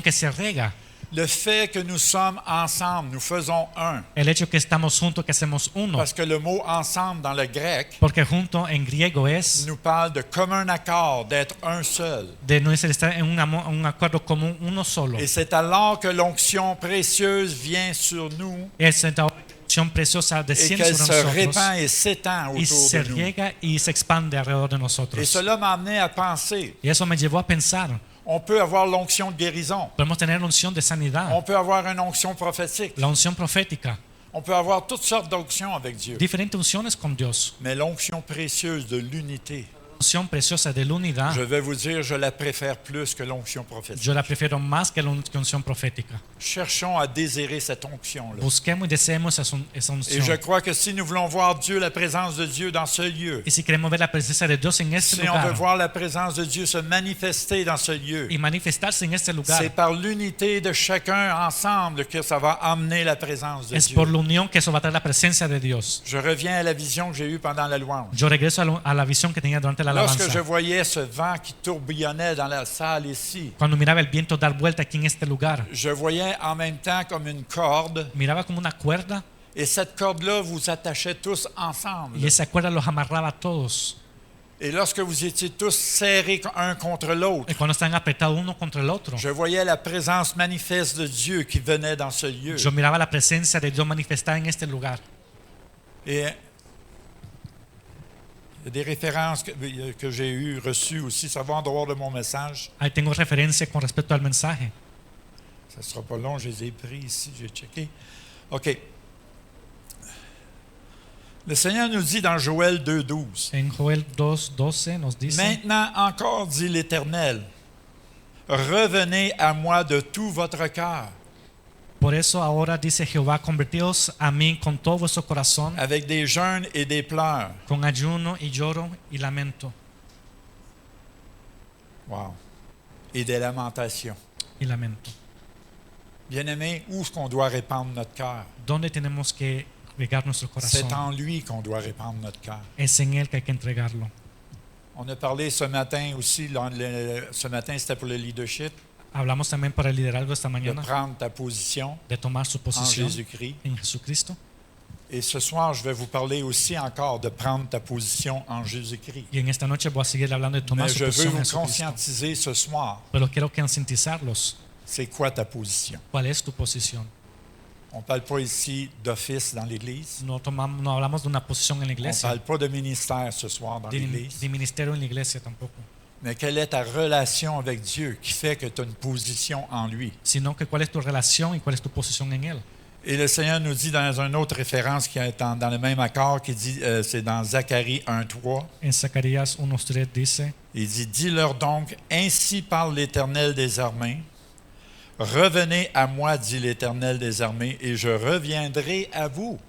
que se riega. Le fait que nous sommes ensemble, nous faisons un. El hecho que estamos juntos, que hacemos uno. Parce que le mot ensemble dans le grec Porque junto en griego es nous parle de commun accord, d'être un seul. de no estar en un acuerdo común, uno solo. Et c'est alors que l'onction précieuse vient sur nous Es esta unción preciosa et desciende qu'elle sobre se nosotros répand et s'étend y autour se de nous. riega y se expande alrededor de Et nosotros. cela m'a amené à penser, Y eso me llevó a pensar, on peut avoir l'onction de guérison, podemos tener la unción de sanidad, on peut avoir une onction prophétique, la unción profética, on peut avoir toutes sortes d'onctions avec Dieu. diferentes unciones con Dios. Mais l'onction précieuse de l'unité, La unción preciosa de la unidad, je vais vous dire, je la préfère plus que l'onction prophétique. yo la prefiero más que la unción profética. Cherchons à désirer cette onction-là. Busquemos y deseemos esa Et je unción. crois que si nous voulons voir Dieu, la présence de Dieu dans ce lieu, Y si queremos ver la presencia de Dios en este si on veut lugar voir la présence de Dieu se manifester dans ce lieu, y manifestarse en este lugar, c'est par l'unité de chacun ensemble que ça va amener la présence de es Dieu. por la unión que eso va a traer la presencia de Dios. Je reviens à la vision que j'ai eue pendant la louange. Yo regreso a la visión que tenía durante la Lorsque je alabanza. voyais ce vent qui tourbillonnait dans la salle ici, Cuando miraba el viento dar vuelta aquí en este lugar, je voyais en même temps comme une corde, miraba como una cuerda et cette corde-là vous attachait tous ensemble. y esa cuerda los amarraba a todos. Et lorsque vous étiez tous serrés un contre l'autre, Y cuando están apretados uno contra el otro, je voyais la présence manifeste de Dieu qui venait dans ce lieu. yo miraba la presencia de Dios manifestada en este lugar. Et il y a des références que j'ai eues, reçues aussi, ça va en dehors de mon message. Ahí tengo referencia con respecto al mensaje. Ça ne sera pas long, je les ai pris ici, j'ai checké. OK. Le Seigneur nous dit dans Joël 2,12, En Joel 2:12 nos dice, Maintenant encore, dit l'Éternel, revenez à moi de tout votre cœur, por eso ahora dice Jehová, convertíos a mí con todo vuestro corazón, avec des jeûnes et des pleurs. con ayuno y lloro y lamento. Wow. Et des lamentations. Y lamento. Bien-aimés, où est-ce qu'on doit répandre notre cœur? ¿Dónde tenemos que regar nuestro corazón? C'est en lui qu'on doit répandre notre cœur. Es en Él que hay que entregarlo. On a parlé ce matin aussi, ce matin c'était pour le leadership, Hablamos también para el liderazgo esta de mañana prendre ta position de tomar su en posición Jésus-Christ. en Jesucristo. Et ce soir, je vais vous parler aussi encore de prendre ta position en Jésus-Christ. Y en esta noche voy a seguir hablando de tomar Mais su je veux posición en vous Jesucristo. conscientiser ce soir, Pero quiero concientizarlos. c'est quoi ta position? ¿Cuál es tu posición? On ne parle pas ici d'office dans l'Église. No hablamos de una posición en la On ne iglesia, parle pas de ministère ce soir dans de l'Église. ministerio en la iglesia tampoco, Mais quelle est ta relation avec Dieu qui fait que tu as une position en lui? sino que cuál es tu relación y cuál es tu posición en Él. Et le Seigneur nous dit dans une autre référence qui est dans le même accord, qui dit, c'est dans Zacharie 1,3, En Zacarías 1:3 dice, il dit, dis-leur donc, ainsi parle l'Éternel des armées, revenez à moi, dit l'Éternel des armées, et je reviendrai à vous.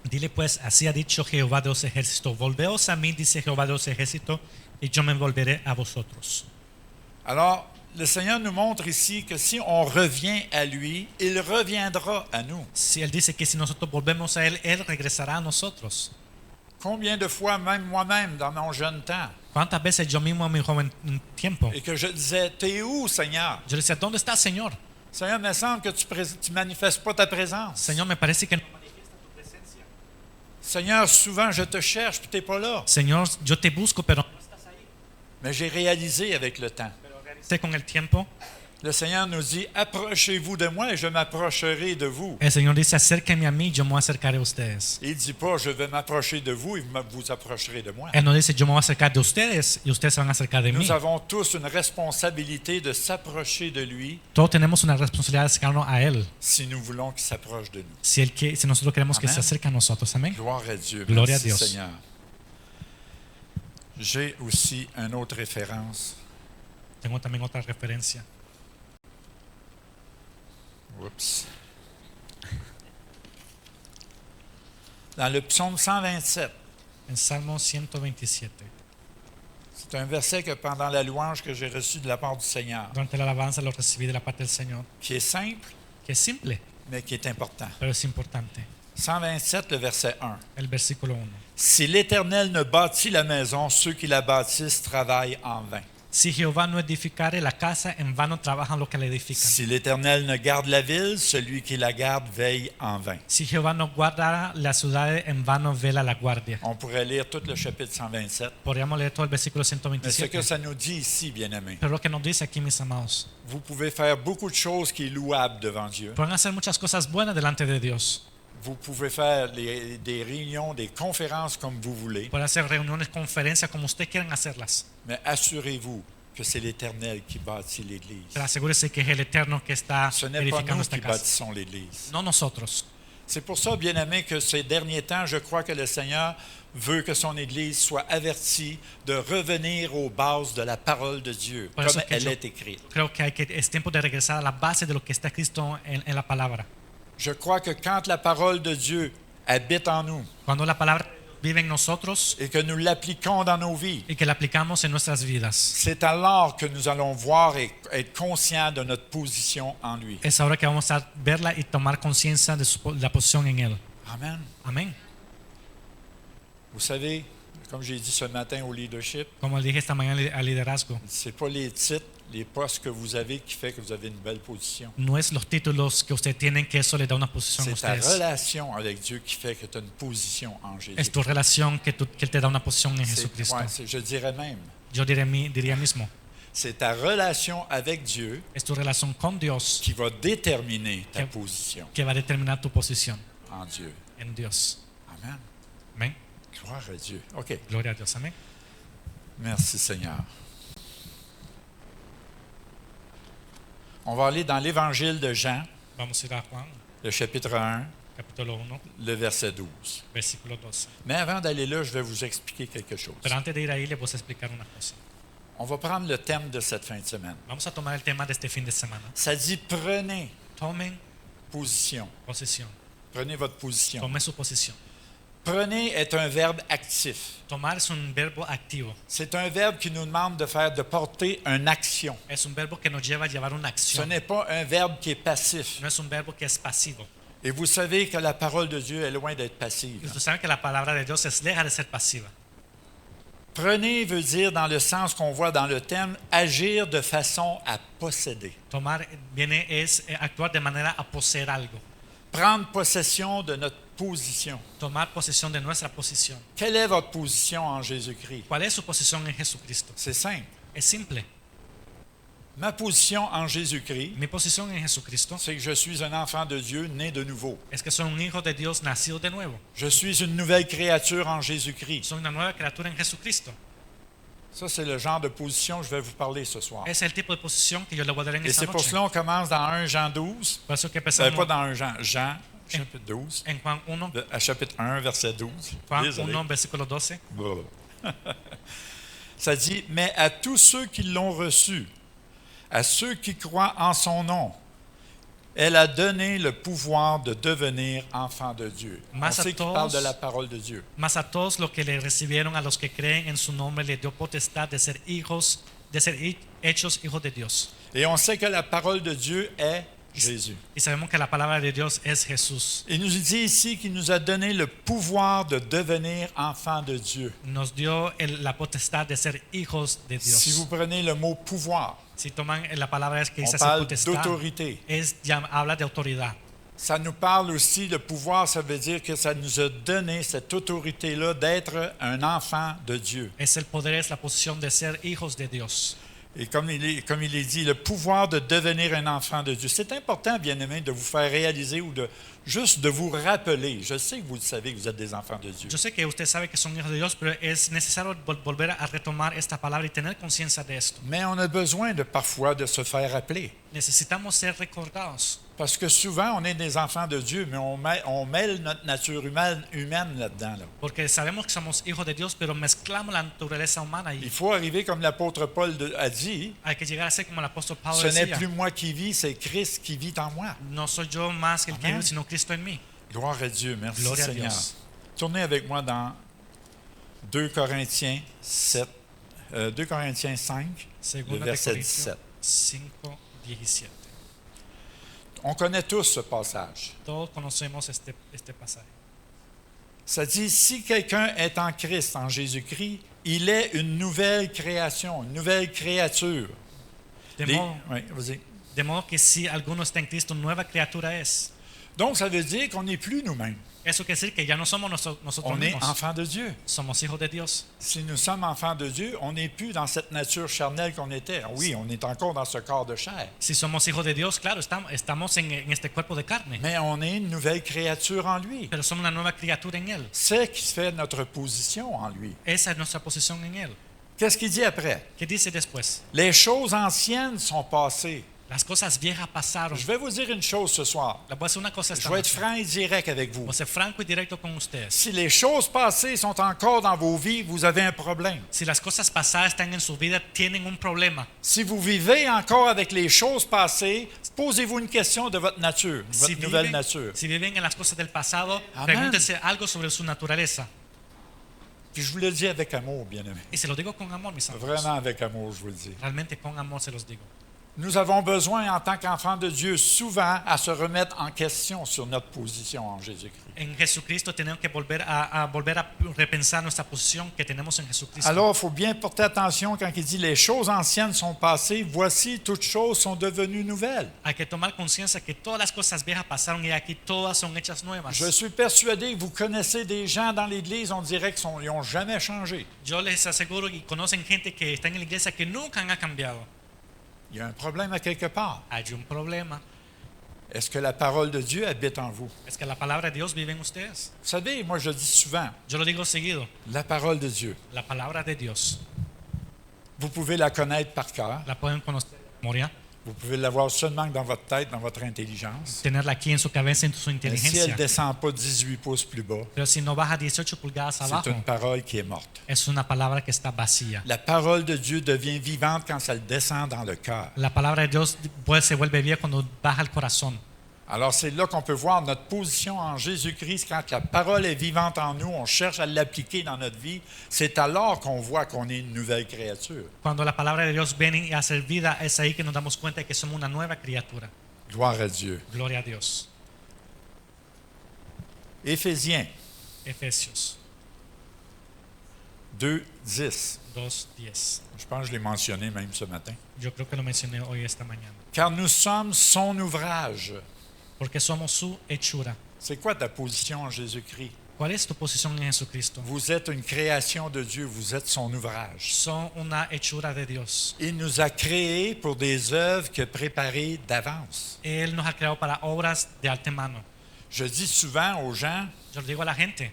dile pues, así ha dicho Jehová de los ejércitos, volveos a mí, dice Jehová de los ejércitos, y yo me volveré a vosotros. Alors, le Seigneur nous montre ici que si on revient à lui, il reviendra à nous. Si Él dice que si nosotros volvemos a Él, Él regresará a nosotros. Combien de fois, même moi-même, dans mon jeune temps, ¿Cuántas veces yo mismo en mi joven tiempo, et que je disais, t'es où, Seigneur? yo le decía, ¿dónde está Señor? Seigneur, il me semble que tu ne manifestes pas ta présence. Señor, me parece que no. Seigneur, souvent je te cherche, puis tu n'es pas là. Señor, yo te busco, pero Mais j'ai réalisé avec le temps sé con el tiempo Le Seigneur nous dit, approchez-vous de moi et je m'approcherai de vous. El Señor dice, acérquenme a mí, yo me voy a acercar a ustedes. Il ne dit pas, je vais m'approcher de vous et vous approcherez de moi. Él no dice, yo me voy a acercar de ustedes y ustedes se van a acercar de mí. Nous avons tous une responsabilité de s'approcher de lui Todos tenemos una responsabilidad de acercarnos a Él si nous voulons qu'il s'approche de nous. si nosotros queremos que Amén. se acerque a nosotros. Amén. Gloire à Dieu. Gloria a Merci, Dios. Seigneur. J'ai aussi une autre référence. Tengo también otra referencia. Oups. Dans le psaume 127, En Salmo 127. c'est un verset que pendant la louange que j'ai reçue de la part du Seigneur, Durante la alabanza lo recibí de la parte del Señor. qui est simple, Que es simple, mais qui est important. pero es importante. 127, le verset 1. El versículo 1. Si l'Éternel ne bâtit la maison, ceux qui la bâtissent travaillent en vain. Si Jehová no edificare la casa, en vano trabajan los que la edifican. Si l'Éternel ne garde la ville, celui qui la garde veille en vain. Si Jehová no guarda las ciudades, en vano vela la guardia. On pourrait lire tout le chapitre 127. Podríamos leer todo el versículo Mais ce 127. que ça nous dit ici, bien-aimés, Pero lo que nos dice aquí, mis amados, vous pouvez faire beaucoup de choses qui est louable devant Dieu. pueden hacer muchas cosas buenas delante de Dios. Vous pouvez faire des réunions, des conférences comme vous voulez, Pueden hacer reuniones, conferencias, como ustedes quieran hacerlas. mais assurez-vous que c'est l'Éternel qui bâtit l'Église. Pero asegúrese que es el Eterno que está Ce n'est pas edificando nous esta qui casa. bâtissons l'Église. No nosotros. C'est pour ça, bien-aimés, que ces derniers temps, je crois que le Seigneur veut que son Église soit avertie de revenir aux bases de la parole de Dieu, Por eso comme es que elle yo est écrite. creo que es tiempo de regresar a la base de lo que está escrito en la palabra. Je crois que quand la parole de Dieu habite en nous Cuando la palabra vive en nosotros et que nous l'appliquons dans nos vies, y que la aplicamos en nuestras vidas, c'est alors que nous allons voir et être conscients de notre position en lui. es ahora que vamos a verla y tomar conciencia de la posición en Él. Amen. Amén. Vous savez, comme j'ai dit ce matin au leadership, Como dije esta mañana al liderazgo, c'est pas les titres, les postes que vous avez qui fait que vous avez une belle position. no es los títulos que usted tienen que eso le da una posición a C'est ta ustedes. relation avec Dieu qui fait que tu as une position en Jésus. Es tu relación que Él te da una posición en Jesucristo. Je dirais même, Yo diría mismo, c'est ta relation avec Dieu es tu relación con Dios qui va déterminer ta Que- position que va a determinar tu posición en Dieu. en Dios. Amen. Amén. Gloire à Dieu. OK. Gloria a Dios. Amén. Merci Seigneur. On va aller dans l'Évangile de Jean, Vamos a ir a Juan, le chapitre 1, capítulo 1, le verset 12. versículo 12. Mais avant d'aller là, je vais vous expliquer quelque chose. Pero antes de ir ahí, les voy a explicar una cosa. On va prendre le thème de cette fin de semaine. Vamos a tomar el tema de este fin de semana. Ça dit prenez Tomen position. posición. Prenez votre position. Tomen su posición. Prenez est un verbe actif. Tomar es un verbo activo. C'est un verbe qui nous demande de porter une action. Es un verbo que nos lleva a llevar una Ce acción. n'est pas un verbe qui est passif. No es un verbo que es pasivo. Et vous savez que la parole de Dieu est loin d'être Y passive. ustedes saben que la palabra de Dios es lejos de ser pasiva. Prenez veut dire, dans le sens qu'on voit dans le thème, agir de façon à posséder. Tomar viene es actuar de manera a poseer algo. Prendre possession de notre position. Tomar posesión de nuestra posición. Quelle est votre position en Jésus-Christ? ¿Cuál es su posición en Jesucristo? C'est simple. Es simple. Ma position en Jésus-Christ, Mi posición en Jesucristo c'est que je suis un enfant de Dieu né de nouveau. es que soy un hijo de Dios nacido de nuevo. Je suis une nouvelle créature en Jésus-Christ. Soy una nueva criatura en Jesucristo. Ça, c'est le genre de position que je vais vous parler ce soir. Ese es el tipo de posición que yo le voy a dar en Et esta c'est pour noche. cela qu'on commence dans 1 Jean 12. Por eso que Pas empezamos dans 1 Jean, Jean, chapitre 12. en Juan 1, À chapitre 1, verset 12. Juan Désolé. 1, versículo 12. Ça dit, mais à tous ceux qui l'ont reçu, à ceux qui croient en son nom, elle a donné le pouvoir de devenir enfants de Dieu. On Mas a sait qu'il parle todos- de la parole de Dieu. Mas a todos los que le recibieron, a los que creen en su nombre, le dio potestad de ser hijos, de ser hechos hijos de Dios. Et on sait que la parole de Dieu est Jésus. Y sabemos que la palabra de Dios es Jesús. Il nous dit ici qu'il nous a donné le pouvoir de devenir enfants de Dieu. Nos dio la potestad de ser hijos de Dios. Si vous prenez le mot pouvoir, Si toman la palabra que on dice esa parle potestad, d'autorité. habla de autoridad. Ça nous parle aussi, le pouvoir, ça veut dire que ça nous a donné cette autorité-là d'être un enfant de Dieu. Es el poder, es la posición de ser hijos de Dios. Et comme il est dit, le pouvoir de devenir un enfant de Dieu. C'est important, bien-aimés, de vous faire réaliser ou juste de vous rappeler. Je sais que vous le savez que vous êtes des enfants de Dieu. Yo sé que usted sabe que son hijos de Dios, pero es necesario volver a retomar esta palabra y tener conciencia de esto. Mais on a besoin parfois de se faire rappeler. Necesitamos ser recordados. Parce que souvent, on est des enfants de Dieu, mais on mêle notre nature humaine là-dedans. Là. Porque sabemos que somos hijos de Dios, pero mezclamos la naturaleza humana Il y faut arriver, comme l'apôtre Paul a dit, hay que llegar a ser como el apóstol Pablo ce n'est decía. plus moi qui vis, c'est Christ qui vit en moi. No soy yo más el que Amen. vive, sino Cristo en mí. Gloire à Dieu, merci Gloria a Seigneur. Dios. Tournez avec moi dans 2 Corinthiens 5, le Segunda de verset Corintios 17. 5:17. On connaît tous ce passage. Todos conocemos este pasaje. Ça dit, si quelqu'un est en Christ, en Jésus-Christ, il est une nouvelle création, une nouvelle créature. De Oui, vas-y. modo que si alguno está en Cristo, nueva criatura es. Donc, ça veut dire qu'on n'est plus nous-mêmes. Eso quiere decir que ya no somos nosotros On est mismos. enfants de Dieu. Somos hijos de Dios. Si nous sommes enfants de Dieu, on n'est plus dans cette nature charnelle qu'on était. Oui, on est encore dans ce corps de chair. Si somos hijos de Dios, claro, estamos en este cuerpo de carne. Mais on est une nouvelle créature en lui. Pero somos una nueva criatura en Él. C'est qui fait notre position en lui. Esa es nuestra posición en Él. Qu'est-ce qu'il dit après? ¿Qué dice después? Les choses anciennes sont passées. Las cosas viejas pasaron. Je vais vous dire une chose ce soir. Les voy a decir una cosa Je esta vais être noche. franc et direct avec vous. Voy a ser franco y directo con ustedes. Si les choses passées sont encore dans vos vies, vous avez un problème. Si las cosas pasadas están en su vida, tienen un problema. Si vous vivez encore avec les choses passées, posez-vous une question de votre nature, votre nouvelle nature. si viven en las cosas del pasado, Amén. pregúntese algo sobre su naturaleza. Puis je vous le dis avec amour, bien-aimé. Y se lo digo con amor, mis amigos. Vraiment avec amour, je vous le dis. Realmente con amor se los digo. Nous avons besoin, en tant qu'enfants de Dieu, souvent à se remettre en question sur notre position en Jésus-Christ. En Jesucristo tenemos que volver a repensar nuestra posición que tenemos en Jesucristo. Alors, il faut bien porter attention quand il dit « Les choses anciennes sont passées, voici, toutes choses sont devenues nouvelles Hay que tomar conciencia que todas las cosas viejas pasaron y aquí todas son hechas ». nuevas. Je suis persuadé que vous connaissez des gens dans l'Église, on dirait qu'ils n'ont jamais changé. Yo les aseguro y conocen gente que está en la iglesia que nunca han cambiado. Il y a un problème à quelque part. Hay un problema. Est-ce que la parole de Dieu habite en vous? Es que la palabra de Dios vive en ustedes. Vous savez, moi je dis souvent, Yo lo digo seguido. la parole de Dieu, La palabra de Dios vous pouvez la connaître par cœur, la pueden conocer de memoria, vous pouvez l'avoir seulement dans votre tête, dans votre intelligence. tenerla aquí en su cabeza, en su Mais si elle inteligencia. ne descend pas 18 pouces plus bas, Pero si no baja 18 pulgadas c'est abajo, une parole qui est morte. es una palabra que está vacía. La parole de Dieu devient vivante quand elle descend dans le cœur. La palabra de Dios se vuelve viva cuando baja al corazón. Alors c'est là qu'on peut voir notre position en Jésus-Christ. Quand la parole est vivante en nous, on cherche à l'appliquer dans notre vie. C'est alors qu'on voit qu'on est une nouvelle créature. Cuando la palabra de Dios viene y hace vida, es ahí que nos damos cuenta de que somos una nueva criatura. Gloire à Dieu. Gloria a Dios. Éphésiens Efesios 2:10. 2:10. Je pense que je l'ai mentionné même ce matin. Yo creo que lo mencioné hoy esta mañana. Car nous sommes son ouvrage. Porque somos su hechura. C'est quoi ta position en Jésus-Christ? ¿Cuál es tu posición en Jesucristo? Vous êtes une création de Dieu, vous êtes son ouvrage. Son una hechura de Dios. Il nous a créés pour des œuvres qu'il a préparées d'avance. Él nos ha creado para obras de antemano. Je dis souvent aux gens, Yo le digo a la gente,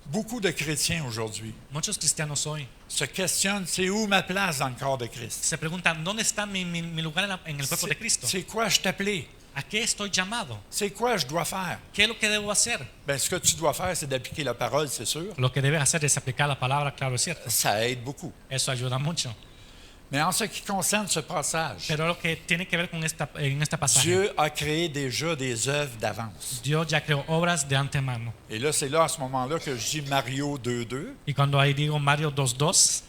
beaucoup de chrétiens aujourd'hui muchos cristianos hoy se questionnent, c'est où ma place dans le corps de Christ? se preguntan, ¿dónde está mi lugar en el cuerpo de Cristo? C'est quoi je t'appelais? ¿A qué estoy llamado? C'est quoi je dois faire? ¿Qué es lo que debo hacer? Bien, ce que tu dois faire, c'est d'appliquer la parole, c'est sûr. Lo que debes hacer es aplicar la palabra, claro, es cierto. Ça aide beaucoup. Eso ayuda mucho. Mais en ce qui concerne ce passage, Pero lo que tiene que ver con esta pasaje, Dieu a créé déjà des œuvres d'avance. Dios ya creó obras de antemano. Et là, c'est là, à ce moment-là, que je dis Mario 2.2. Y cuando ahí digo Mario 2:2,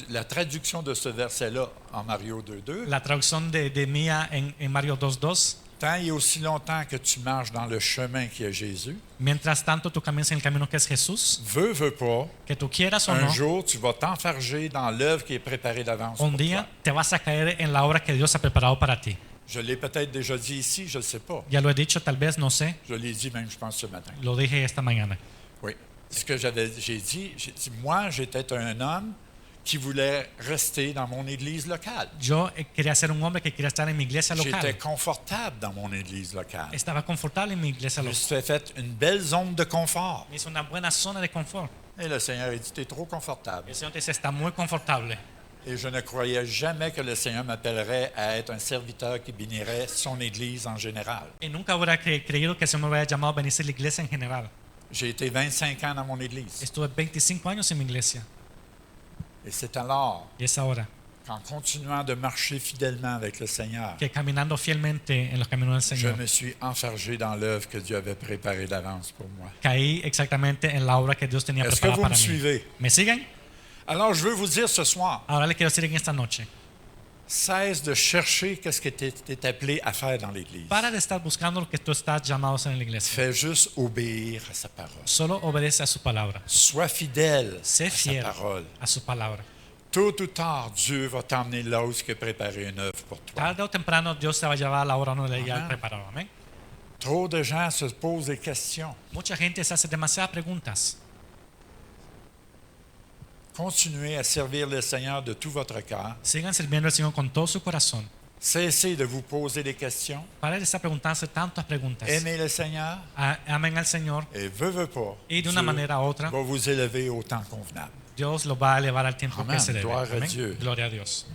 La traduction de ce verset-là en Mario 2.2. la traducción de Mía en Mario 2:2, Tant et aussi longtemps que tu marches dans le chemin qui est Jésus, mientras tanto tú caminas en el camino que es Jesús, veux pas, que tú quieras o un no, jour, tu vas t'enfarger dans l'œuvre qui est préparée d'avance un pour día toi. te vas a caer en la obra que Dios ha preparado para ti. Je l'ai peut-être déjà dit ici, je ne sais pas. Ya lo he dicho, tal vez, no sé, Je l'ai dit même, je pense, ce matin. lo dije esta mañana. Oui. Ce que j'ai dit, moi, j'étais un homme qui voulait rester dans mon église locale. Yo quería ser un hombre que quería estar en mi iglesia J'étais local. confortable dans mon église locale. Estaba confortable en mi iglesia Je me local. suis fait une belle zone de confort. Me hizo una buena zona de confort. Et le Seigneur a dit, tu es trop confortable. El Señor te dice, está muy confortable. Et je ne croyais jamais que le Seigneur m'appellerait à être un serviteur qui bénirait son église en général. Y nunca hubiera creído que el Señor me hubiera llamado a venirse a la iglesia en general. J'ai été 25 ans dans mon église. Estuve 25 años en mi iglesia. Et c'est alors Y es ahora qu'en continuant de marcher fidèlement avec le Seigneur, que caminando fielmente en los caminos del je Señor, me suis enfargé dans l'œuvre que Dieu avait préparée d'avance pour moi. caí exactamente en la obra que Dios tenía Est-ce que preparada vous para me mí. suivez? ¿Me siguen? Alors, je veux vous dire ce soir, Ahora le quiero decir en esta noche, cesse de chercher qu'est-ce que tu es appelé à faire dans l'Église. para de estar buscando lo que tú estás llamado a hacer en la iglesia. Fais juste obéir à sa parole. Solo obedece a su palabra. Sois fidèle Sé à sa fiel parole. a su palabra. Tôt ou tard, Dieu va t'emmener là où il a préparé une œuvre pour toi. Tarde o temprano Dios te va a llevar a la hora donde ya Amén. preparado. Amén. Trop de gens se posent des questions. Mucha gente se hace demasiadas preguntas. Continuez à servir le Seigneur de tout votre cœur. Sigan sirviendo al Señor con todo su corazón. Cessez de vous poser des questions. Para de estar preguntándose tantas preguntas. Aimez le Seigneur Amen al Señor et veux pas. y de una Dieu manera u otra, va vous élever au temps convenable. Dios lo va a elevar al tiempo Amén. que se debe. Gloria a Amén. Dios. Gloria a Dios.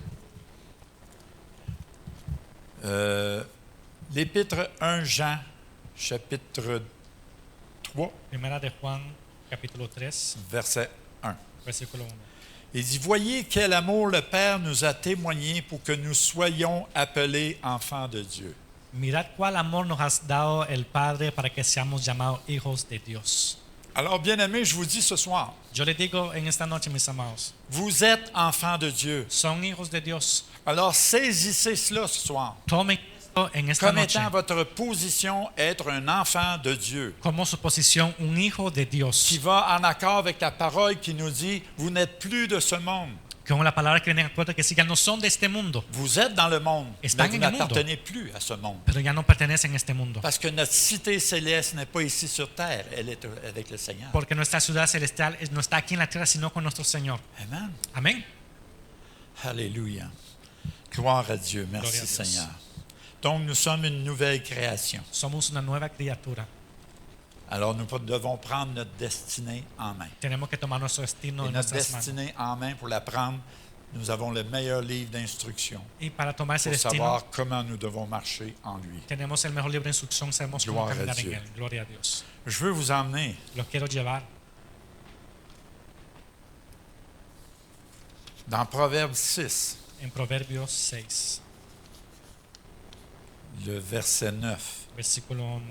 L'épître 1 Jean, chapitre 3, Primera de Juan, capítulo 3, verset 1. versículo 1. Il dit, voyez quel amour le Père nous a témoigné pour que nous soyons appelés enfants de Dieu. Mirad cuál amor nos has dado el Padre para que seamos llamados hijos de Dios. Alors, bien-aimés, je vous dis ce soir, Yo les digo en esta noche, mis amados, vous êtes enfants de Dieu. son hijos de Dios. Alors, saisissez cela ce soir. Tomen esto en esta Comme noche étant votre position, être un enfant de Dieu, como su posición, un hijo de qui Dios. va en accord avec la parole qui nous dit, vous n'êtes plus de ce monde. Con la palabra que viene en acuerdo que sigan no son de este mundo, Vous êtes dans le monde, Están mais vous en el mundo. n'appartenez plus à ce monde. pero ya no pertenecen a este mundo. Parce que notre cité céleste n'est pas ici sur terre, elle est avec le Seigneur. Porque nuestra ciudad celestial no está aquí en la tierra, sino con nuestro Señor. Amen. Amén. Alléluia. Gloire à Dieu. Merci Gloria a Dios. Seigneur. Donc nous sommes une nouvelle création. Somos una nueva criatura. Alors nous devons prendre notre destinée en main. Tenemos que tomar nuestro destino Et en notre nuestras manos. destinée en main, pour la prendre, nous avons le meilleur livre d'instruction Y para tomar ese pour destino, savoir comment nous devons marcher en lui. tenemos el mejor libro de instrucción, sabemos cómo Gloria a caminar en Dios. él. Gloria a Dios. Je veux vous emmener Los quiero llevar dans Proverbe 6, en Proverbios 6, le verset 9. versículo 9.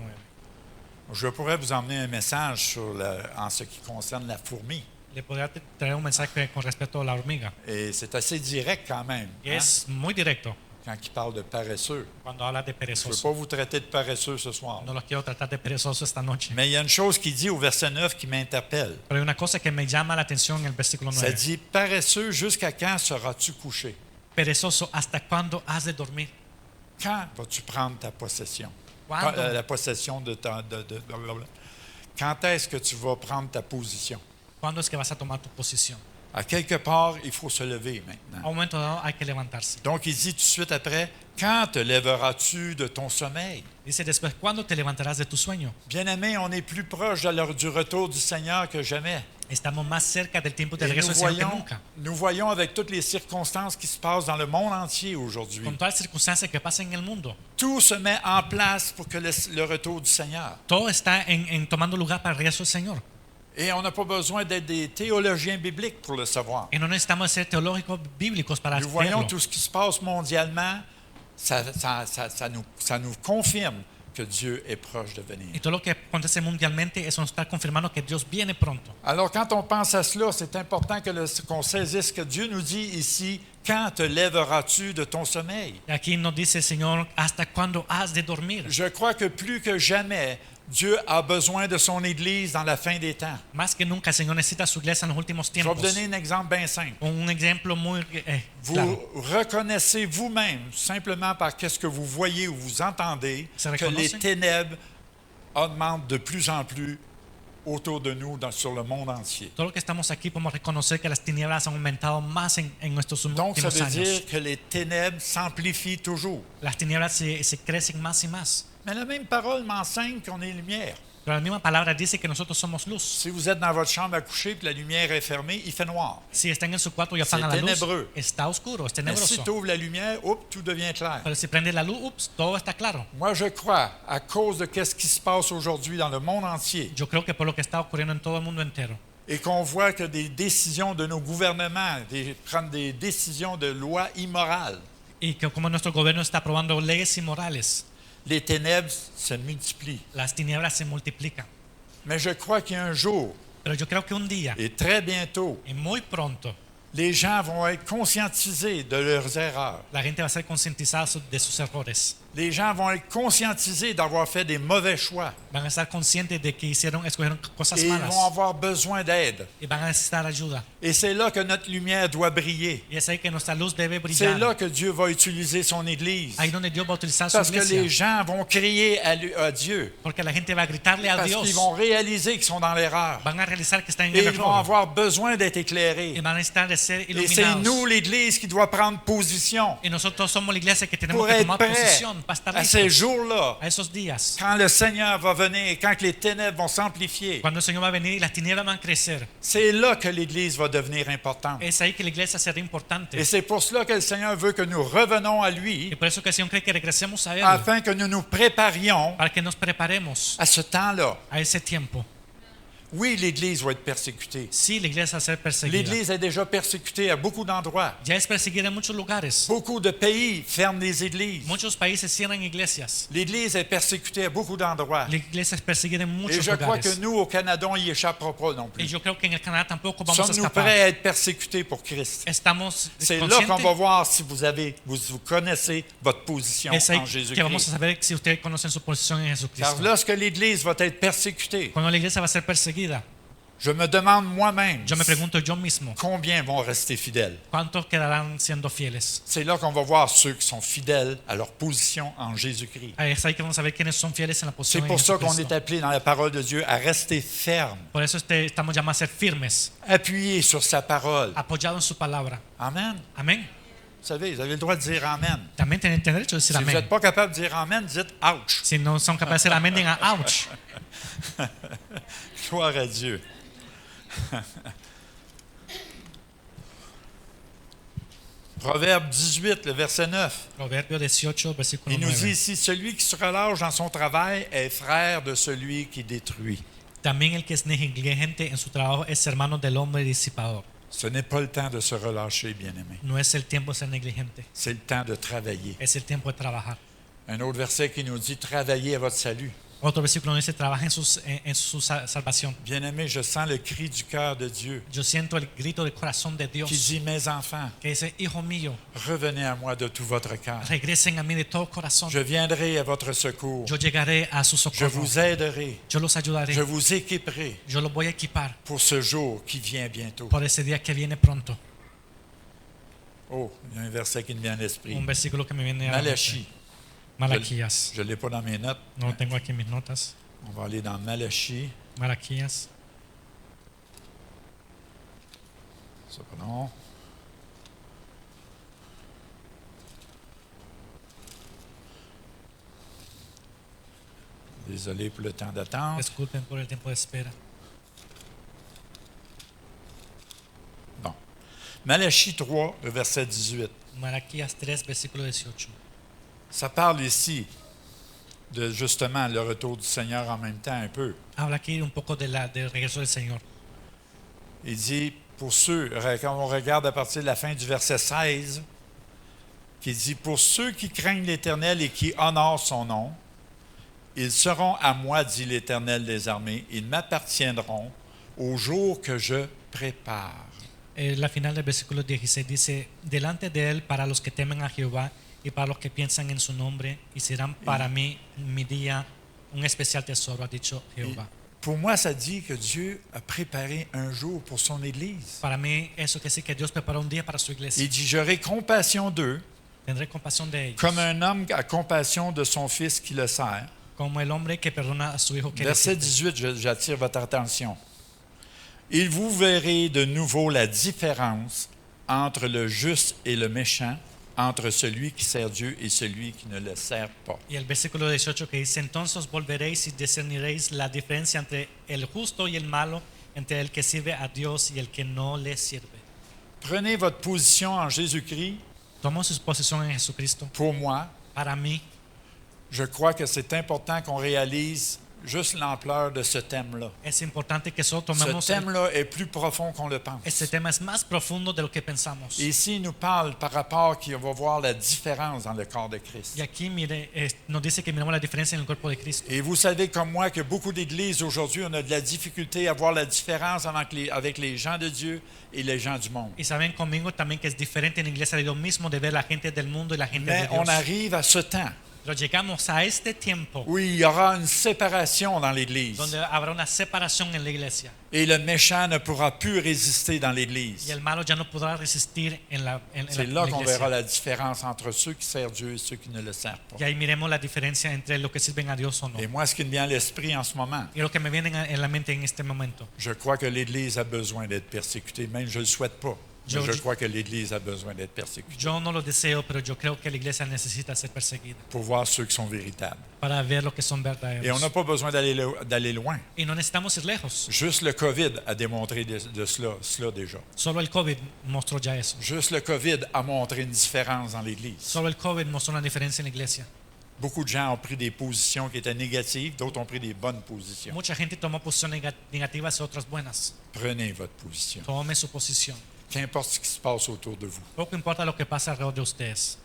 Je pourrais vous emmener un message en ce qui concerne la fourmi. Le podría traer un mensaje con respecto a la hormiga. Et c'est assez direct quand même, Y hein, es muy directo quand il parle de paresseux. cuando habla de Je ne veux perezoso. pas vous traiter de paresseux ce soir. No los quiero tratar de perezoso esta noche. Mais il y a une chose qui dit au verset 9 qui m'interpelle. Pero hay una cosa que me llama la atención en el versículo Ça 9. dit, paresseux, jusqu'à quand seras-tu couché? Perezoso, ¿hasta cuándo has de dormir? Quand vas-tu prendre ta possession? ¿Cuándo? La possession de ta... Quand est-ce que tu vas prendre ta position? ¿Cuándo es que vas a tomar tu posición? À quelque part, il faut se lever A maintenant. un momento dado hay que levantarse. Donc, il dit tout de suite après, quand te lèveras-tu de ton sommeil? Dice después, ¿cuándo te levantarás de tu sueño? Bien-aimé, on est plus proche du retour du Seigneur que jamais. Estamos más cerca del tiempo de Et regreso del Señor que nunca. nous voyons avec toutes les circonstances qui se passent dans le monde entier aujourd'hui. Con todas las circunstancias que pasan en el mundo, Tout se met en place pour que le retour du Seigneur. todo está en tomando lugar para el regreso del Señor. Et on n'a pas besoin d'être des théologiens bibliques pour le savoir. Y no necesitamos ser teológicos bíblicos para Nous voyons hacerlo. tout ce qui se passe mondialement, ça nous confirme que Dieu est proche de venir. Y todo lo que acontece mundialmente, eso nos está confirmando que Dios viene pronto. Alors, quand on pense à cela, c'est important qu'on saisisse que Dieu nous dit ici, quand te lèveras-tu de ton sommeil? Y aquí nos dice el Señor, ¿hasta cuándo has de dormir? Je crois que plus que jamais, Dieu a besoin de son Église dans la fin des temps. Más que nunca el Señor necesita su iglesia en los últimos Je vais vous tiempos. donner un exemple bien simple. Un ejemplo muy Vous claro. reconnaissez vous-même, simplement par qu'est-ce que vous voyez ou vous entendez, Se que les reconoce. ténèbres augmentent de plus en plus autour de nous sur le monde entier. Todo lo que estamos aquí podemos reconocer que las tinieblas han aumentado más en nuestros Donc, ça últimos veut años. dire que les ténèbres s'amplifient toujours. Las tinieblas se crecen más y más. Mais la même parole m'enseigne qu'on est lumière. Pero la misma palabra dice que nosotros somos luz. Si vous êtes dans votre chambre à coucher et que la lumière est fermée, il fait noir. Si están en su cuarto y C'est apagan la luz, ténébreux. está oscuro, es Mais si tenebroso. tu ouvres la lumière, tout devient clair. Pero si prende la luz, ups, todo está claro. Moi, je crois, à cause de ce qui se passe aujourd'hui dans le monde entier, Yo creo que por lo que está ocurriendo en todo el mundo entero, et qu'on voit que des décisions de nos gouvernements prennent des décisions de loi immorales, y que como nuestro gobierno está aprobando leyes inmorales, les ténèbres se multiplient. las tinieblas se multiplican. Mais je crois qu'il y a un jour, Pero yo creo que un día, et très bientôt, y muy pronto, les gens vont être conscientisés de leurs erreurs. la gente va a ser concientizada de sus errores. Les gens vont être conscientisés d'avoir fait des mauvais choix. Van a estar conscientes de que escogieron cosas Et ils malas vont avoir besoin d'aide. y van a necesitar ayuda. Et c'est là que notre lumière doit briller. Y es ahí que nuestra luz debe C'est là brillar. que Dieu va utiliser son Église. Ahí donde Dios va a utilizar su Parce que les iglesia. gens vont crier à Dieu. Porque la gente va a gritarle a Parce Dios. qu'ils vont réaliser qu'ils sont dans l'erreur. Van a realizar que están en Et el ils vont error. avoir besoin d'être Y éclairés. van a necesitar de ser Et c'est nous, iluminados. l'Église, qui doit prendre position Y nosotros somos la iglesia que tenemos pour que être tomar prêts posición para estar à ces listos jours-là, a esos días. quand le Seigneur va venir et quand les ténèbres vont s'amplifier. Cuando el Señor va a venir y las tinieblas van a crecer. C'est là que l'Église va devenir importante. Es ahí que la iglesia será importante. Et c'est pour cela que le Seigneur veut que nous revenons à lui Y por eso que el Señor cree que regresemos a Él afin que nous nous préparions para que nos preparemos à ce temps-là. a ese tiempo. Oui, l'Église va être persécutée. Sí, la iglesia va a ser perseguida. L'Église est déjà persécutée à beaucoup d'endroits. Ya es perseguida en muchos lugares. Beaucoup de pays ferment les églises. Muchos países cierran iglesias. L'Église est persécutée à beaucoup d'endroits. La iglesia es perseguida en Et muchos je crois que lugares. nous, au Canada, on n'y échappera pas non Y plus. yo creo que en el Canadá tampoco vamos a Sommes-nous escapar. prêts à être persécutés pour Christ? Estamos C'est là qu'on va conscientes. voir si vous connaissez votre position Es ahí en que vamos a Jésus-Christ. saber si ustedes conocen su posición en Car Jesucristo. lorsque l'Église va être persécutée, Cuando la iglesia va a ser perseguida, je me demande moi-même yo me pregunto yo mismo, combien vont rester fidèles. ¿cuántos quedarán siendo fieles? C'est là qu'on va voir ceux qui sont fidèles à leur position en Jésus-Christ. Es ahí que vamos a ver quiénes son fieles en la C'est posición en pour ça qu'on est Jesucristo. appelé dans la parole de Dieu à rester ferme, Por eso estamos llamados a ser firmes, appuyé sur sa parole. apoyados en su palabra. Amen. Amén. Vous savez, vous avez le droit de dire Amen. También tienen derecho a decir Si vous amén. n'êtes pas capable de dire Amen, dites Ouch. Si no son capaces de decir amén, digan ouch. Gloire à Dieu. Proverbe 18, le verset 9. Proverbio 18, versículo Il nous dit 9. ici, celui qui se relâche dans son travail est frère de celui qui détruit. También el que es negligente en su trabajo es hermano del hombre disipador. Ce n'est pas le temps de se relâcher, bien-aimé. No es el tiempo de ser negligente, C'est le temps de travailler. es el tiempo de trabajar. Un autre verset qui nous dit, travaillez à votre salut. Otro versículo dice, trabaja en su salvación. Bien-aimé, je sens le cri du cœur de Dieu Yo siento el grito del corazón de Dios qui dit, mes enfants, que dice, hijo mío, revenez à moi de tout votre cœur. regresen a mí de todo corazón. Je viendrai à votre secours. Yo llegaré a su Je socorro. vous aiderai. Yo los ayudaré. Je vous équiperai Yo los voy a equipar pour ce jour qui vient bientôt. por ese día que viene pronto. Oh, il y a un verset qui me vient à l'esprit. Un versículo que me viene a la mente. Malachie. Malaquías. Je ne l'ai pas dans mes notes. No lo tengo aquí en mis notas. On va aller dans Malachie. Malaquías. Ça, pardon. Désolé pour le temps d'attente. Disculpen por el tiempo de espera. Bon. Malachie 3, le verset 18. Malaquías 3, versículo 18. Ça parle ici de justement le retour du Seigneur en même temps un peu. Habla aquí un poco del regreso del Señor. Il dit, pour ceux, quand on regarde à partir de la fin du verset 16, qui dit, pour ceux qui craignent l'Éternel et qui honorent son nom, ils seront à moi, dit l'Éternel des armées, ils m'appartiendront au jour que je prépare. La final del versículo 16 dice, delante de él para los que temen a Jehová y para los que piensan en su nombre, y serán para mí mi día un especial tesoro, ha dicho Jehová. Pour moi, ça dit que Dieu a préparé un jour pour son Église. Para mí eso que sí que Dios preparó un día para su iglesia. Il dit, j'aurai compassion d'eux, Tendré compasión de ellos. comme un homme a compassion de son fils qui le sert. como el hombre que perdona a su hijo que le Verset sirve. 18, j'attire votre attention. Et vous verrez de nouveau la différence entre le juste et le méchant, entre celui qui sert Dieu et celui qui ne le sert pas. Y el versículo 18 que dice, entonces volveréis y discerniréis la diferencia entre el justo y el malo, entre el que sirve a Dios y el que no le sirve. Prenez votre position en Jésus-Christ. Tomo su posición en Jesucristo. Pour moi, Para mí, je crois que c'est important qu'on réalise juste l'ampleur de ce thème-là. es importante que solo Ce tomemos thème-là est plus profond qu'on le pense. este tema es más profundo de lo que pensamos. Et ici, il nous parle par rapport qu'on va voir la différence dans le corps de Christ. Y aquí mire, nos dice que miramos la diferencia en el cuerpo de Cristo. Et vous savez comme moi que beaucoup d'églises aujourd'hui, on a de la difficulté à voir la différence avec les gens de Dieu et les gens du monde. Y saben conmigo también que es diferente en la iglesia de Dios mismo de ver la gente del mundo y la gente Mais de on Dios. arrive à ce temps Pero llegamos a este tiempo où il y aura une séparation dans l'Église. donde habrá una separación en la iglesia Et le méchant ne pourra plus résister dans y l'Église. el malo ya no podrá resistir en la C'est là qu'on iglesia. verra la différence entre ceux qui servent Dieu et ceux qui ne le servent Y pas. ahí miremos la diferencia entre los que sirven a Dios o no. Et moi, ce qui me vient à l'esprit en ce moment, Y lo que me viene en la mente en este momento, je crois que l'Église a besoin d'être persécutée. Même je ne le souhaite pas. Mais je crois que l'Église a besoin d'être persécutée yo no lo deseo, pero yo creo que la iglesia necesita ser perseguida pour voir ceux qui sont véritables. para ver lo que son Et on verdaderos. n'a pas besoin d'aller loin. Y no necesitamos ir lejos. Juste le COVID a démontré de cela déjà. Solo el COVID mostró ya eso. Juste le COVID a montré une différence dans l'Église. Solo el COVID mostró una diferencia en la iglesia. Beaucoup de gens ont pris des positions qui étaient négatives, d'autres ont pris des bonnes positions. Mucha gente tomó posiciones negativas y otras buenas. Prenez votre position. Tome su posición. Qu'importe ce qui se passe autour de vous. Poco importa lo que pasa alrededor de ustedes.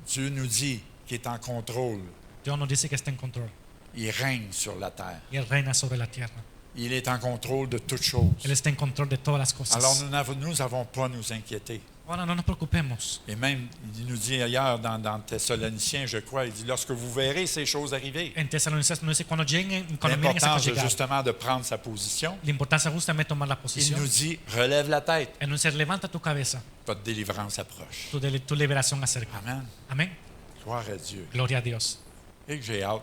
Dieu nous dit qu'il est en contrôle. Dios nos dice que está en control Il règne sur la terre. y Él reina sobre la tierra. Il est en contrôle de toutes choses. Él está en control de todas las Alors cosas. nous n'avons pas à nous inquiéter. Ahora no nos preocupemos. Et même, il nous dit ailleurs dans Thessaloniciens, je crois, il dit, lorsque vous verrez ces choses arriver, En Tesalonicenses nos dice cuando miren esa l'importance cosa est llegar, justement de prendre sa position. la importancia justamente tomar la Il posición. nous dit, relève la tête, Él nos dice, levanta tu cabeza, votre délivrance approche. tu liberación acerca. Amen. Amén. Gloire à Dieu. Gloria a Dios. Et que j'ai hâte.